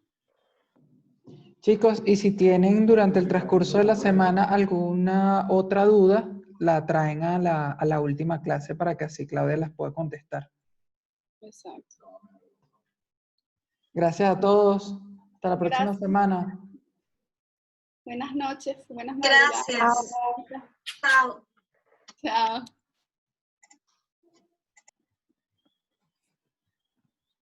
Chicos, y si tienen durante el transcurso de la semana alguna otra duda, la traen a la última clase para que así Claudia las pueda contestar. Exacto. Gracias a todos. Hasta la próxima semana. Buenas noches, buenas madrugadas. Gracias. Chao. Chao.